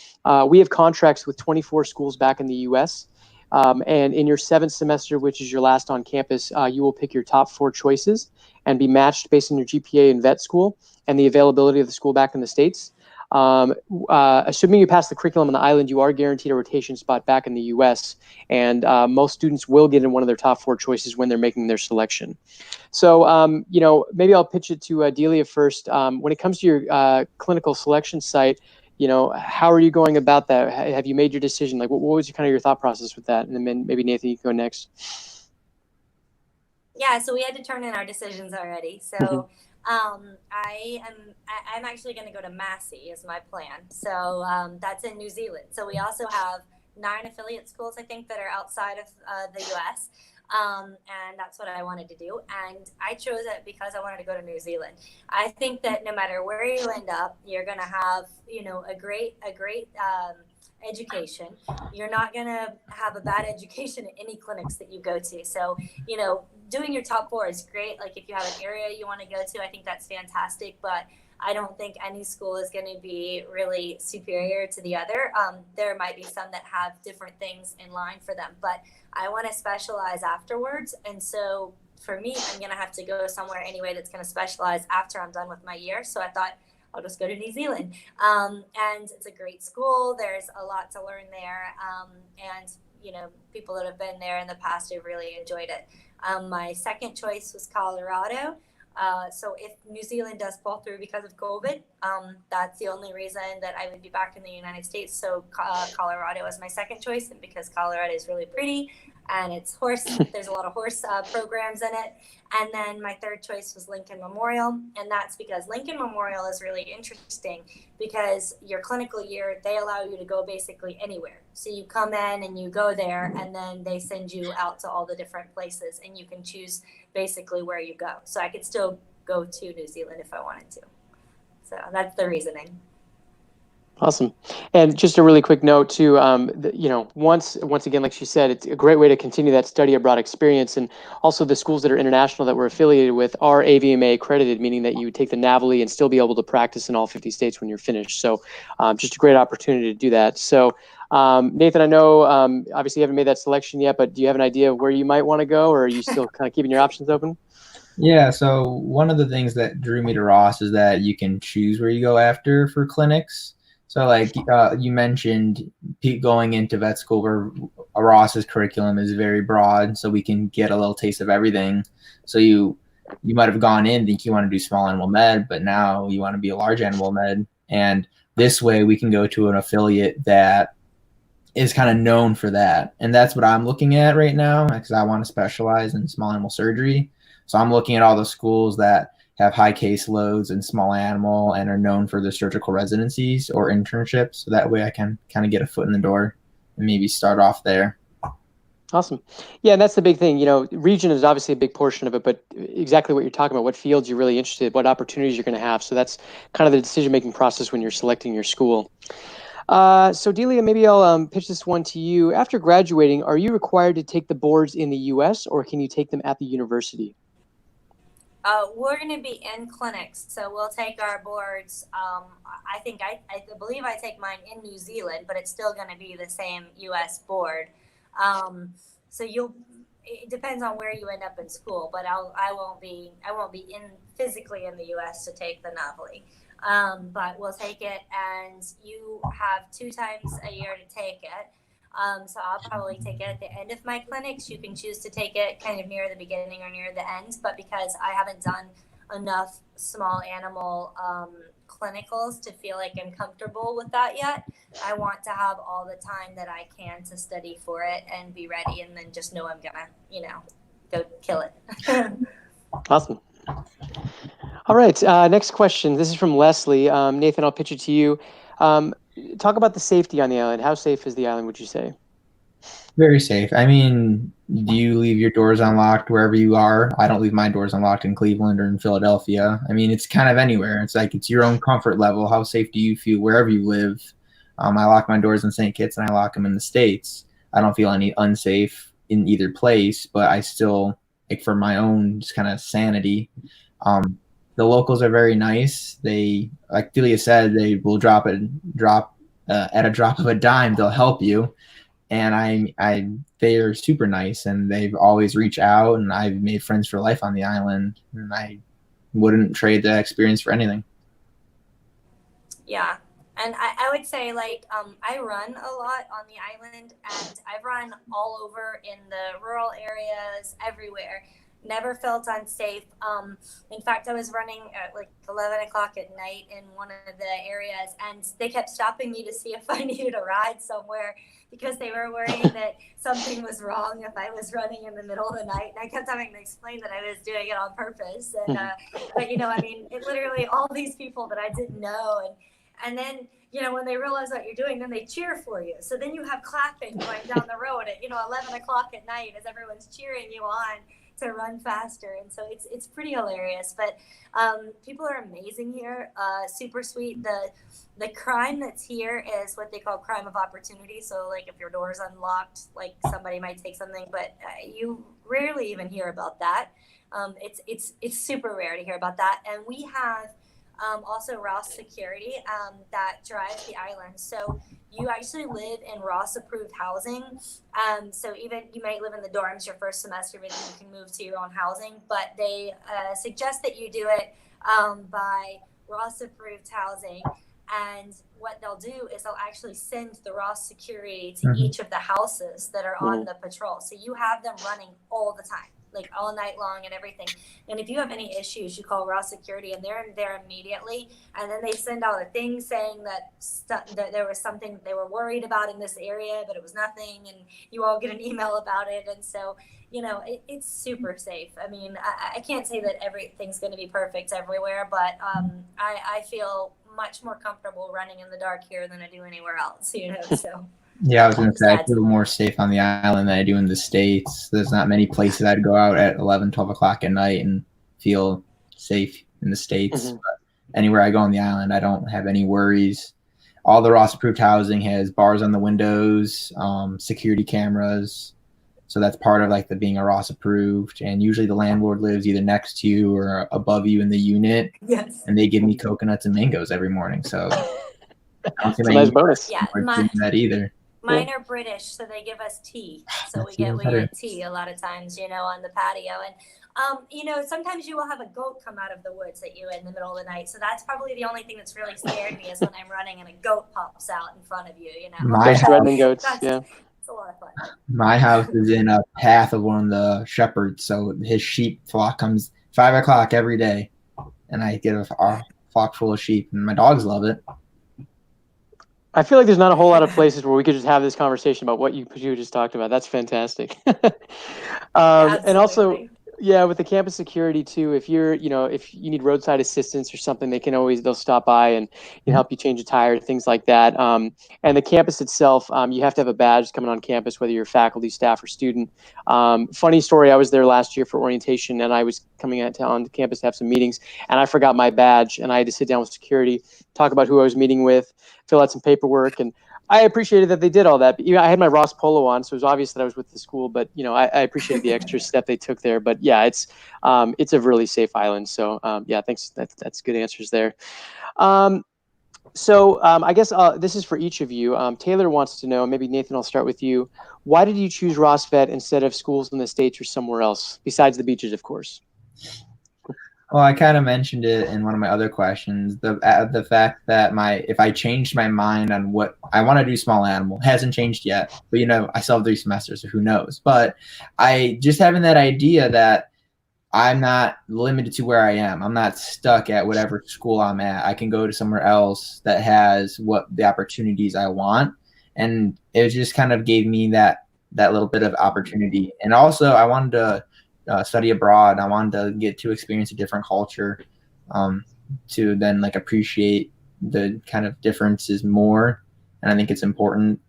we have contracts with 24 schools back in the U.S. And in your 7th semester, which is your last on campus, you will pick your top 4 choices and be matched based on your GPA in vet school and the availability of the school back in the States. Assuming you pass the curriculum on the island, you are guaranteed a rotation spot back in the U.S. And most students will get in one of their top 4 choices when they're making their selection. So, maybe I'll pitch it to Delia first. When it comes to your clinical selection site, how are you going about that? Have you made your decision? Like, what was your thought process with that? And then maybe Nathan, you can go next. Yeah, so we had to turn in our decisions already. So I'm actually going to go to Massey is my plan. So that's in New Zealand. So we also have 9 affiliate schools, I think, that are outside of the U.S. And that's what I wanted to do. And I chose it because I wanted to go to New Zealand. I think that no matter where you end up, you're going to have, a great education. You're not going to have a bad education at any clinics that you go to. So, doing your top 4 is great. Like if you have an area you want to go to, I think that's fantastic. But I don't think any school is going to be really superior to the other. There might be some that have different things in line for them, but I want to specialize afterwards. And so for me, I'm going to have to go somewhere anyway that's going to specialize after I'm done with my year. So I thought I'll just go to New Zealand. And it's a great school. There's a lot to learn there. And people that have been there in the past have really enjoyed it. My second choice was Colorado. So if New Zealand does fall through because of COVID, that's the only reason that I would be back in the United States. So Colorado is my second choice, and because Colorado is really pretty and it's there's a lot of horse programs in it. And then my third choice was Lincoln Memorial, and that's because Lincoln Memorial is really interesting because your clinical year, they allow you to go basically anywhere. So you come in and you go there, and then they send you out to all the different places, and you can choose basically where you go. So I could still go to New Zealand if I wanted to. So that's the reasoning. Awesome. And just a really quick note too, once again, like she said, it's a great way to continue that study abroad experience. And also the schools that are international that we're affiliated with are AVMA accredited, meaning that you would take the NAVLE and still be able to practice in all 50 states when you're finished. So just a great opportunity to do that. So Nathan, I know obviously you haven't made that selection yet, but do you have an idea of where you might want to go, or are you still kind of keeping your options open? Yeah, so one of the things that drew me to Ross is that you can choose where you go after for clinics. So like you mentioned, going into vet school where Ross's curriculum is very broad, so we can get a little taste of everything. So you might have gone in think you want to do small animal med, but now you want to be a large animal med. And this way we can go to an affiliate that is kind of known for that. And that's what I'm looking at right now because I want to specialize in small animal surgery. So I'm looking at all the schools that have high caseloads and small animal and are known for their surgical residencies or internships. So that way I can kind of get a foot in the door and maybe start off there. Awesome. Yeah, and that's the big thing. Region is obviously a big portion of it, but exactly what you're talking about, what fields you're really interested in, what opportunities you're going to have. So that's kind of the decision-making process when you're selecting your school. So Delia, maybe I'll pitch this one to you. After graduating, are you required to take the boards in the U.S. or can you take them at the university? We're going to be in clinics, so we'll take our boards. I believe I take mine in New Zealand, but it's still going to be the same U.S. board. So it depends on where you end up in school, but I won't be physically in the U.S. to take the NAVLE. But we'll take it, and you have 2 times a year to take it. So I'll probably take it at the end of my clinics. You can choose to take it kind of near the beginning or near the end, but because I haven't done enough small animal clinicals to feel like I'm comfortable with that yet, I want to have all the time that I can to study for it and be ready, and then just know I'm gonna, go kill it. Awesome. All right, next question. This is from Leslie. Nathan, I'll pitch it to you. Talk about the safety on the island. How safe is the island, would you say? Very safe. I mean, do you leave your doors unlocked wherever you are? I don't leave my doors unlocked in Cleveland or in Philadelphia. I mean, it's kind of anywhere. It's like it's your own comfort level. How safe do you feel wherever you live? I lock my doors in St. Kitts and I lock them in the States. I don't feel any unsafe in either place, but I still, like, for my own just kind of sanity. The locals are very nice. They, like Delia said, they will drop at a drop of a dime. They'll help you, and they are super nice, and they've always reached out, and I've made friends for life on the island, and I wouldn't trade that experience for anything. Yeah. And I would say, like, I run a lot on the island, and I've run all over in the rural areas, everywhere. Never felt unsafe. In fact, I was running at like 11 o'clock at night in one of the areas, and they kept stopping me to see if I needed a ride somewhere because they were worried that something was wrong if I was running in the middle of the night. And I kept having to explain that I was doing it on purpose. And but, you know, I mean, it literally all these people that I didn't know, and then, you know, when they realize what you're doing, then they cheer for you. So then you have clapping going down the road at, 11 o'clock at night as everyone's cheering you on to run faster. And so it's pretty hilarious. But people are amazing here, super sweet. The crime that's here is what they call crime of opportunity. So, like, if your door is unlocked, like, somebody might take something, but you rarely even hear about that. It's super rare to hear about that. And we have also Ross security that drives the island. So you actually live in Ross approved housing. So even you might live in the dorms your first semester, but then you can move to your own housing. But they suggest that you do it by Ross approved housing. And what they'll do is they'll actually send the Ross security to each of the houses that are on the patrol. So you have them running all the time, like all night long and everything. And if you have any issues, you call Ross security, and they're there immediately. And then they send out a thing saying that there was something they were worried about in this area, but it was nothing. And you all get an email about it. And so, it's super safe. I mean, I can't say that everything's going to be perfect everywhere, but I feel much more comfortable running in the dark here than I do anywhere else, so. Yeah, I was going to say, I feel more safe on the island than I do in the States. There's not many places I'd go out at 11, 12 o'clock at night and feel safe in the States. But anywhere I go on the island, I don't have any worries. All the Ross-approved housing has bars on the windows, security cameras. So that's part of, like, the being a Ross-approved. And usually the landlord lives either next to you or above you in the unit. Yes. And they give me coconuts and mangoes every morning. So I don't think it's a nice bonus. Yeah, that either. Mine are British, so they give us tea. So we get tea a lot of times, on the patio. And, sometimes you will have a goat come out of the woods at you in the middle of the night. So that's probably the only thing that's really scared me is when I'm running and a goat pops out in front of you, My threatening goats, It's a lot of fun. My house is in a path of one of the shepherds, so his sheep flock comes 5 o'clock every day, and I get a flock full of sheep, and my dogs love it. I feel like there's not a whole lot of places where we could just have this conversation about what you just talked about. That's fantastic. And also, with the campus security too, if you're, if you need roadside assistance or something, they'll stop by and help you change a tire, things like that. And the campus itself, you have to have a badge coming on campus, whether you're faculty, staff, or student. Funny story, I was there last year for orientation, and I was coming on campus to have some meetings, and I forgot my badge, and I had to sit down with security, talk about who I was meeting with, fill out some paperwork, and I appreciated that they did all that. But, I had my Ross polo on, so it was obvious that I was with the school. But I appreciated the extra step they took there. But yeah, it's a really safe island. So thanks. That's good answers there. So I guess this is for each of you. Taylor wants to know. Maybe Nathan, I'll start with you. Why did you choose Ross Vet instead of schools in the States or somewhere else besides the beaches, of course? Well, I kind of mentioned it in one of my other questions. The fact that if I changed my mind on what I want to do, small animal hasn't changed yet. But I still have 3 semesters, so who knows? But I just having that idea that I'm not limited to where I am. I'm not stuck at whatever school I'm at. I can go to somewhere else that has what the opportunities I want, and it just kind of gave me that little bit of opportunity. And also, I wanted to study abroad. I wanted to get to experience a different culture, to then appreciate the kind of differences more. And I think it's important.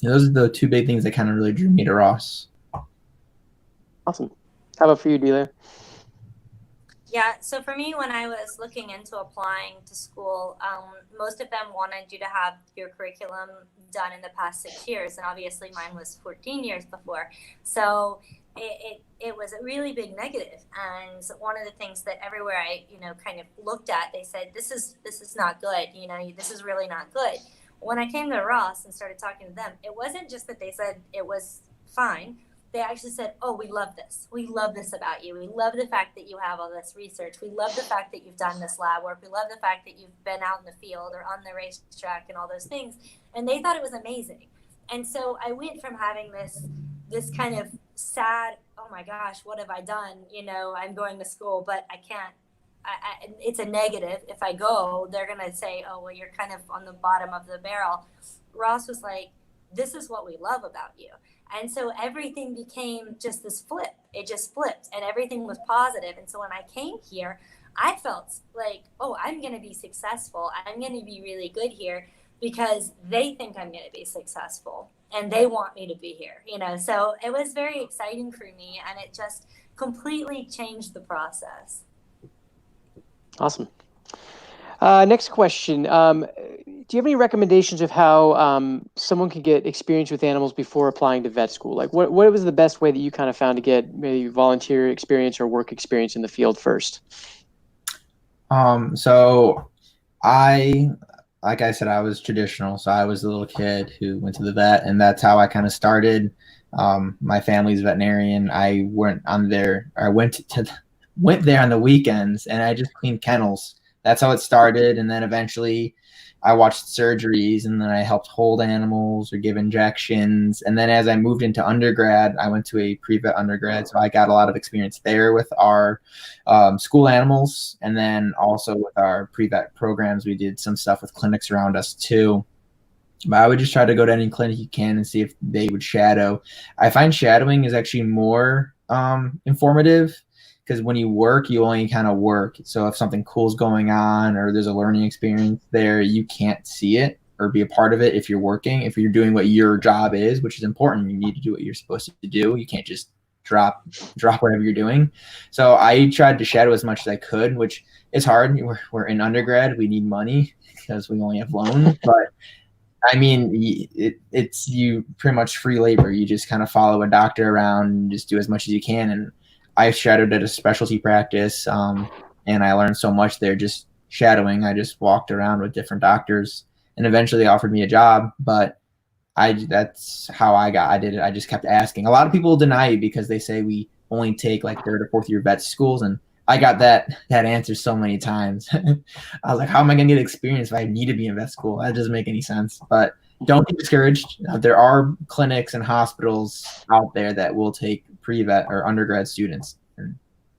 Those are the 2 big things that kind of really drew me to Ross. Awesome. How about for you, Delia? Yeah, so for me, when I was looking into applying to school, most of them wanted you to have your curriculum done in the past 6 years, and obviously mine was 14 years before. So it was a really big negative. And one of the things that everywhere I, kind of looked at, they said, this is not good, this is really not good. When I came to Ross and started talking to them, it wasn't just that they said it was fine. They actually said, "Oh, we love this. We love this about you. We love the fact that you have all this research. We love the fact that you've done this lab work. We love the fact that you've been out in the field or on the racetrack and all those things." And they thought it was amazing. And so I went from having this kind of sad, "Oh my gosh, what have I done? I'm going to school, but I can't." It's a negative. If I go, they're gonna say, "Oh, well, you're kind of on the bottom of the barrel." Ross was like, "This is what we love about you." And so everything became just this flip. It just flipped and everything was positive. And so when I came here, I felt like, oh, I'm going to be successful. I'm going to be really good here because they think I'm going to be successful and they want me to be here, So it was very exciting for me and it just completely changed the process. Awesome. Next question. Do you have any recommendations of how someone could get experience with animals before applying to vet school? Like what was the best way that you kind of found to get maybe volunteer experience or work experience in the field first? So like I said, I was traditional. So I was the little kid who went to the vet, and that's how I kind of started. My family's veterinarian. I went there on the weekends, and I just cleaned kennels. That's how it started. And then eventually I watched surgeries, and then I helped hold animals or give injections. And then as I moved into undergrad, I went to a pre-vet undergrad. So I got a lot of experience there with our school animals. And then also with our pre-vet programs, we did some stuff with clinics around us too. But I would just try to go to any clinic you can and see if they would shadow. I find shadowing is actually more informative, because when you work, you only kind of work. So if something cool is going on or there's a learning experience there, you can't see it or be a part of it if you're working. If you're doing what your job is, which is important, you need to do what you're supposed to do. You can't just drop whatever you're doing. So I tried to shadow as much as I could, which is hard. We're in undergrad. We need money because we only have loans. But I mean, it's you pretty much free labor. You just kind of follow a doctor around and just do as much as you can. And I shadowed at a specialty practice, and I learned so much there just shadowing. I just walked around with different doctors, and eventually they offered me a job. But that's how I did it. I just kept asking. A lot of people deny you because they say we only take like third or fourth year vet schools, and I got that answer so many times. I was like, how am I going to get experience if I need to be in vet school? That doesn't make any sense. But don't get discouraged. There are clinics and hospitals out there that will take pre-vet or undergrad students, and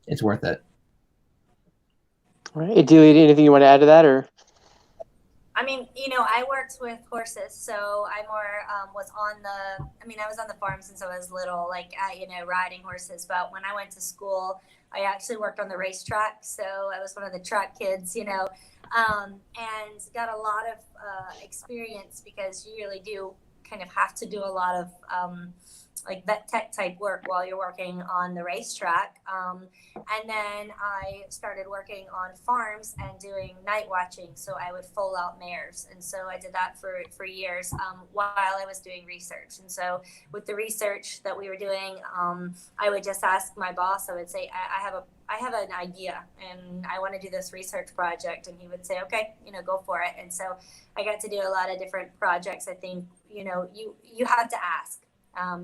it's worth it. All right. Adelia, anything you want to add to that, or? I mean, I worked with horses, so I more was on I was on the farm since I was little, like, riding horses. But when I went to school, I actually worked on the racetrack. So I was one of the track kids, and got a lot of experience because you really do kind of have to do a lot of like vet tech type work while you're working on the racetrack. And then I started working on farms and doing night watching. So I would foal out mares. And so I did that for years while I was doing research. And so with the research that we were doing, I would just ask my boss, I would say, I have an idea and I want to do this research project. And he would say, okay, go for it. And so I got to do a lot of different projects. I think, you have to ask.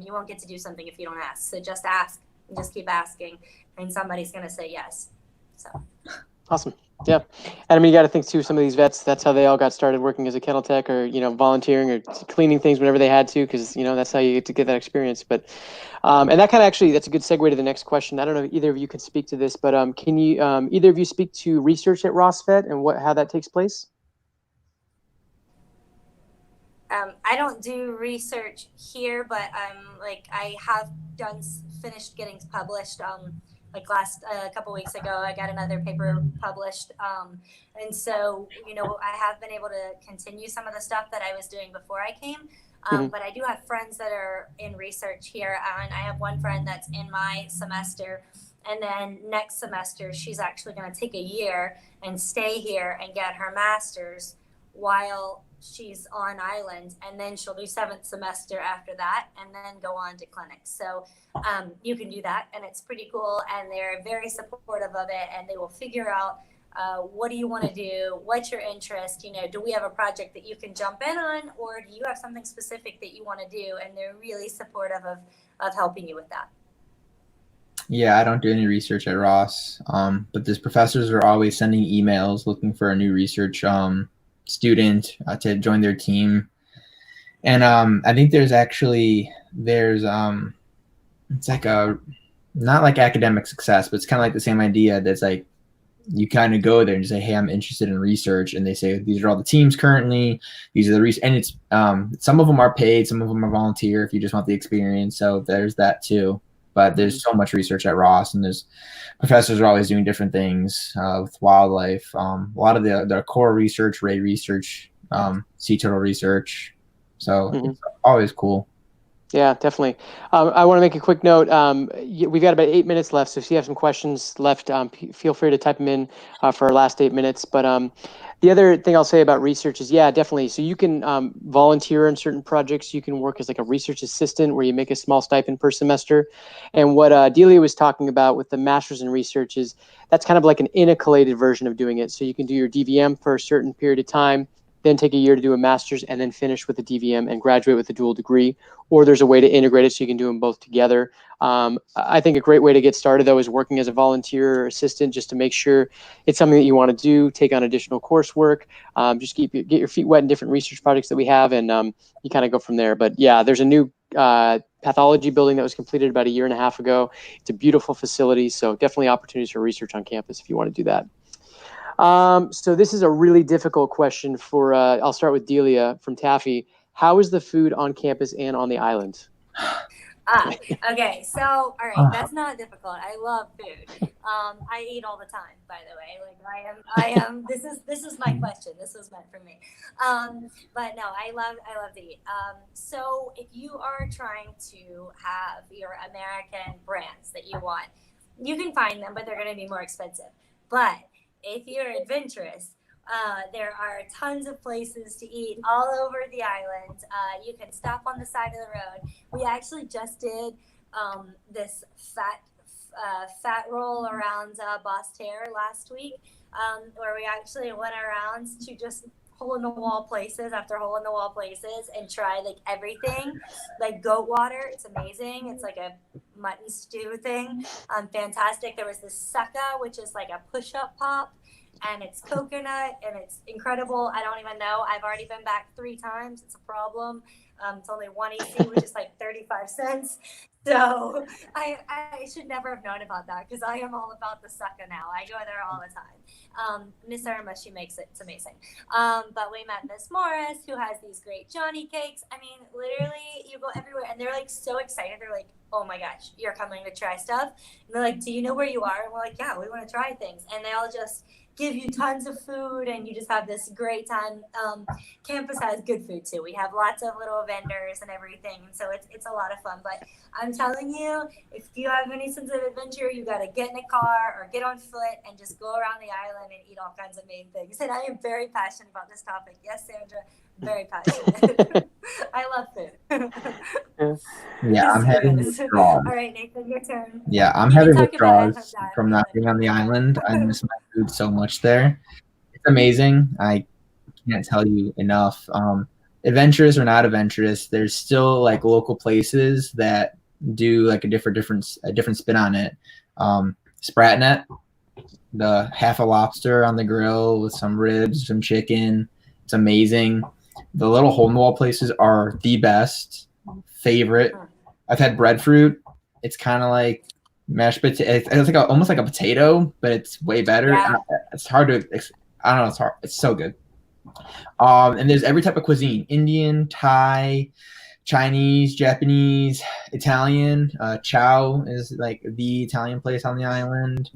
You won't get to do something if you don't ask. So just ask and just keep asking, and somebody's going to say yes. So awesome. Yeah. And I mean, you got to think too, some of these vets, that's how they all got started working as a kennel tech or, volunteering or cleaning things whenever they had to, because, that's how you get that experience. But, and that kind of actually, that's a good segue to the next question. I don't know if either of you can speak to this, but can you, either of you speak to research at Ross Vet and how that takes place? I don't do research here, but I have finished getting published. Last couple weeks ago, I got another paper published, and so I have been able to continue some of the stuff that I was doing before I came. But I do have friends that are in research here, and I have one friend that's in my semester And then next semester, she's actually going to take a year and stay here and get her master's while she's on island. And then she'll do 7th semester after that and then go on to clinics. So you can do that. And it's pretty cool. And they're very supportive of it. And they will figure out what do you want to do? What's your interest? You know, do we have a project that you can jump in on, or do you have something specific that you want to do? And they're really supportive of helping you with that. Yeah, I don't do any research at Ross, but these professors are always sending emails looking for a new research student to join their team. And I think there's it's like a, not like academic success, but it's kind of like the same idea that's like, you kind of go there and say, hey, I'm interested in research. And they say, these are all the teams currently. These are the research. And it's some of them are paid. Some of them are volunteer if you just want the experience. So there's that too. But there's so much research at Ross, and there's professors are always doing different things with wildlife. A lot of the core research, ray research, sea turtle research. So it's always cool. Yeah, definitely. I want to make a quick note. We've got about 8 minutes left, so if you have some questions left, feel free to type them in for our last 8 minutes. But the other thing I'll say about research is, yeah, definitely. So you can volunteer in certain projects. You can work as like a research assistant where you make a small stipend per semester. And what Delia was talking about with the master's in research is that's kind of like an intercalated version of doing it. So you can do your DVM for a certain period of time, then take a year to do a master's, and then finish with a DVM and graduate with a dual degree. Or there's a way to integrate it so you can do them both together. I think a great way to get started, though, is working as a volunteer or assistant just to make sure it's something that you want to do, take on additional coursework, just get your feet wet in different research projects that we have, and you kind of go from there. But yeah, there's a new pathology building that was completed about a year and a half ago. It's a beautiful facility, so definitely opportunities for research on campus if you want to do that. So this is a really difficult question for, I'll start with Delia from Taffy. How is the food on campus and on the island? Okay. So, all right. That's not difficult. I love food. I eat all the time, by the way. Like I am, this is my question. This was meant for me. But no, I love to eat. So if you are trying to have your American brands that you want, you can find them, but they're going to be more expensive. But if you're adventurous, there are tons of places to eat all over the island. You can stop on the side of the road. We actually just did this fat roll around Boss Terre last week, where we actually went around to just hole in the wall places after hole in the wall places and try like everything, like goat water. It's amazing. It's like a mutton stew thing. Fantastic. There was this succa, which is like a push-up pop, and it's coconut and it's incredible. I don't even know. I've already been back 3 times. It's a problem. It's only 1 EC, which is like 35 cents. So I should never have known about that because I am all about the succa now. I go there all the time. Miss Irma, she makes it. It's amazing. But we met Miss Morris, who has these great Johnny cakes. I mean, literally, you go everywhere, and they're like so excited. They're like, oh my gosh, you're coming to try stuff. And they're like, do you know where you are? And we're like, yeah, we want to try things. And they all just give you tons of food, and you just have this great time. Campus has good food too. We have lots of little vendors and everything, and so it's a lot of fun. But I'm telling you, if you have any sense of adventure, you got to get in a car or get on foot and just go around the island and eat all kinds of amazing things. And I am very passionate about this topic. Yes, Sandra, very passionate. I love food. Yeah, I'm having withdrawals. All right, Nathan, your turn. Yeah, I'm having withdrawals from not being on the island. I miss my food so much there. It's amazing. I can't tell you enough. Adventurous or not adventurous, there's still like local places that do like a different spin on it. Spratnet, the half a lobster on the grill with some ribs, some chicken. It's amazing. The little hole in the wall places are the best. Favorite. I've had breadfruit. It's kind of like mashed potato. It's like almost like a potato, but it's way better. Yeah. It's hard to. I don't know. It's hard. It's so good. And there's every type of cuisine: Indian, Thai, Chinese, Japanese, Italian. Chow is like the Italian place on the island.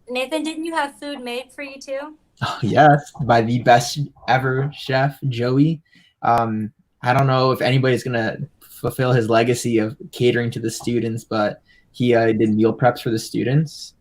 Nathan, didn't you have food made for you too? Oh, yes, by the best ever chef, Joey. I don't know if anybody's gonna fulfill his legacy of catering to the students, but he did meal preps for the students,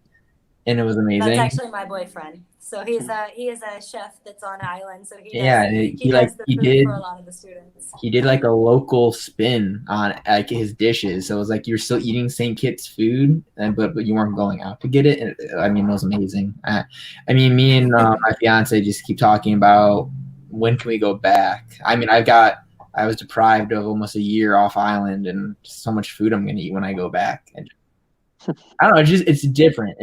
and it was amazing. That's actually my boyfriend. So he is a chef that's on an island. So Yeah, he does the food for a lot of the students. He did like a local spin on like his dishes, so it was like you're still eating St. Kitts food, but you weren't going out to get it. And, I mean, it was amazing. I mean, me and my fiance just keep talking about when can we go back. I mean, I was deprived of almost a year off island, and so much food I'm gonna eat when I go back. And I don't know. It's different.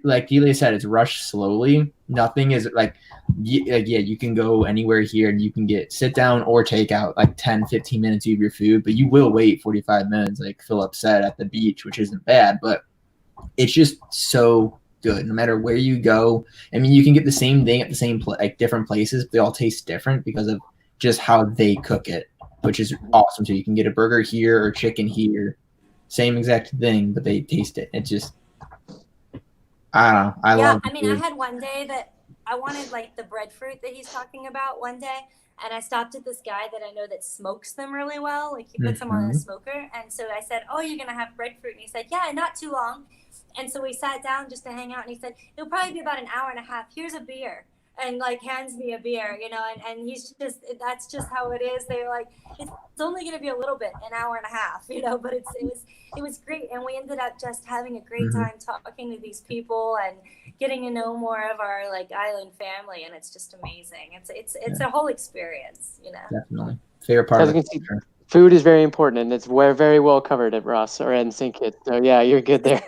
Like Delia said, it's rushed slowly. Nothing is like yeah, you can go anywhere here and you can get sit down or take out like 10, 15 minutes of your food, but you will wait 45 minutes, like Philip said, at the beach, which isn't bad, but it's just so good no matter where you go. I mean, you can get the same thing at the same like different places, but they all taste different because of just how they cook it, which is awesome. So you can get a burger here or chicken here, same exact thing, but they taste it. It's just, I don't know. I love I mean, food. I had one day that I wanted like the breadfruit that he's talking about one day. And I stopped at this guy that I know that smokes them really well. Like he puts them on a smoker. And so I said, oh, you're going to have breadfruit. And he said, yeah, not too long. And so we sat down just to hang out. And he said, it'll probably be about an hour and a half. Here's a beer. And like hands me a beer, you know, and he's just, that's just how it is. They're like, it's only going to be a little bit, an hour and a half, you know, but it was great. And we ended up just having a great time talking to these people and getting to know more of our like island family. And it's just amazing. It's a whole experience, you know. Definitely. Favorite part of it. Food is very important, and it's very well covered at Ross or in St. Kitts. So yeah, you're good there.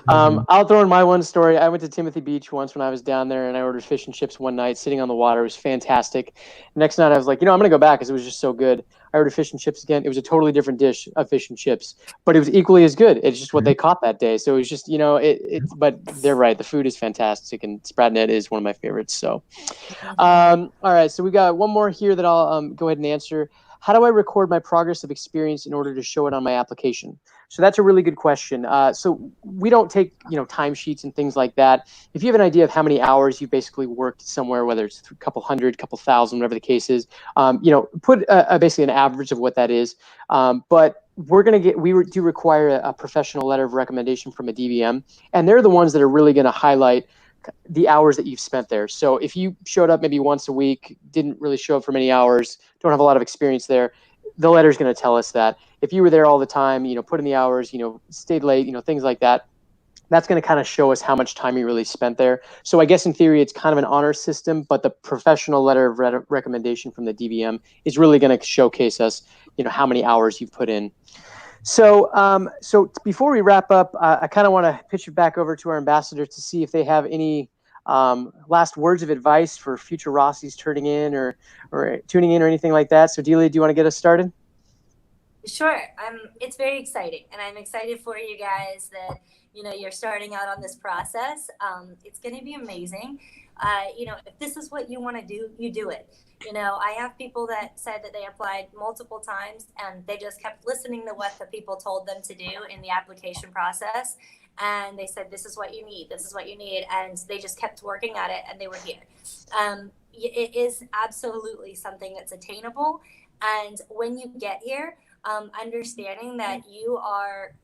I'll throw in my one story. I went to Timothy Beach once when I was down there, and I ordered fish and chips one night, sitting on the water. It was fantastic. Next night, I was like, I'm going to go back because it was just so good. I ordered fish and chips again. It was a totally different dish of fish and chips, but it was equally as good. It's just what they caught that day. So it was just, but they're right. The food is fantastic, and Spratnet is one of my favorites. So, all right. So we got one more here that I'll go ahead and answer. How do I record my progress of experience in order to show it on my application? So that's a really good question. So we don't take, timesheets and things like that. If you have an idea of how many hours you basically worked somewhere, whether it's a couple hundred, couple thousand, whatever the case is, put basically an average of what that is. But we do require a professional letter of recommendation from a DVM, and they're the ones that are really going to highlight the hours that you've spent there. So if you showed up maybe once a week, didn't really show up for many hours, don't have a lot of experience there, the letter is going to tell us that. If you were there all the time, put in the hours, stayed late, things like that, that's going to kind of show us how much time you really spent there. So I guess in theory, it's kind of an honor system, but the professional letter of recommendation from the DVM is really going to showcase us, how many hours you've put in. So before we wrap up, I kind of want to pitch it back over to our ambassador to see if they have any last words of advice for future Rossies turning in or tuning in or anything like that. So Delia, do you want to get us started? Sure. It's very exciting, and I'm excited for you guys that you're starting out on this process. It's going to be amazing. If this is what you want to do, you do it. I have people that said that they applied multiple times and they just kept listening to what the people told them to do in the application process. And they said, this is what you need. This is what you need. And they just kept working at it and they were here. It is absolutely something that's attainable. And when you get here, understanding that you are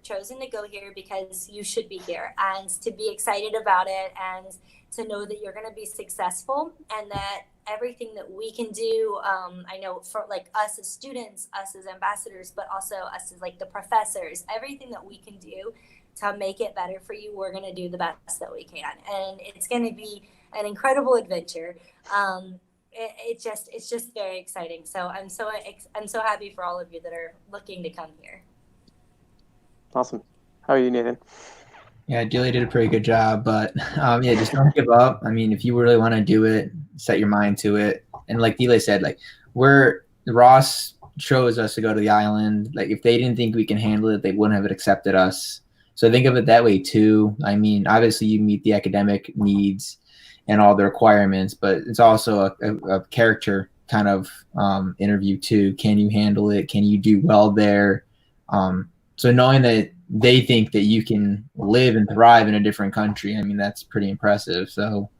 chosen to go here because you should be here, and to be excited about it, and to know that you're going to be successful, and that everything that we can do, I know for like us as students, us as ambassadors, but also us as like the professors, everything that we can do to make it better for you, we're going to do the best that we can. And it's going to be an incredible adventure. It's just very exciting. So I'm so happy for all of you that are looking to come here. Awesome. How are you, Nathan? Yeah, Delia did a pretty good job, but just don't give up. I mean, if you really want to do it, set your mind to it. And like Delia said, like Ross chose us to go to the island. Like if they didn't think we can handle it, they wouldn't have accepted us. So think of it that way too. I mean, obviously you meet the academic needs and all the requirements, but it's also a character kind of interview too. Can you handle it? Can you do well there? So knowing that they think that you can live and thrive in a different country, I mean, that's pretty impressive. So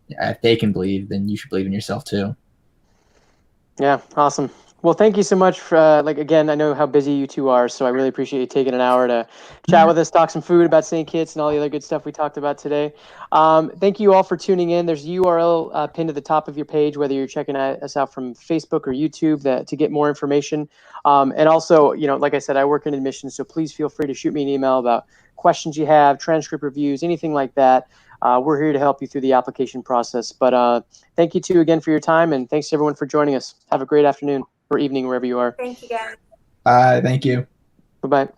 if they can believe, then you should believe in yourself too. Yeah, awesome. Well, thank you so much for, again, I know how busy you two are, so I really appreciate you taking an hour to chat with us, talk some food about St. Kitts and all the other good stuff we talked about today. Thank you all for tuning in. There's a URL pinned to the top of your page, whether you're checking us out from Facebook or YouTube to get more information. And also, like I said, I work in admissions, so please feel free to shoot me an email about questions you have, transcript reviews, anything like that. We're here to help you through the application process. But thank you two again for your time, and thanks everyone for joining us. Have a great afternoon or evening, wherever you are. Thank you, guys. Bye. Thank you. Bye-bye.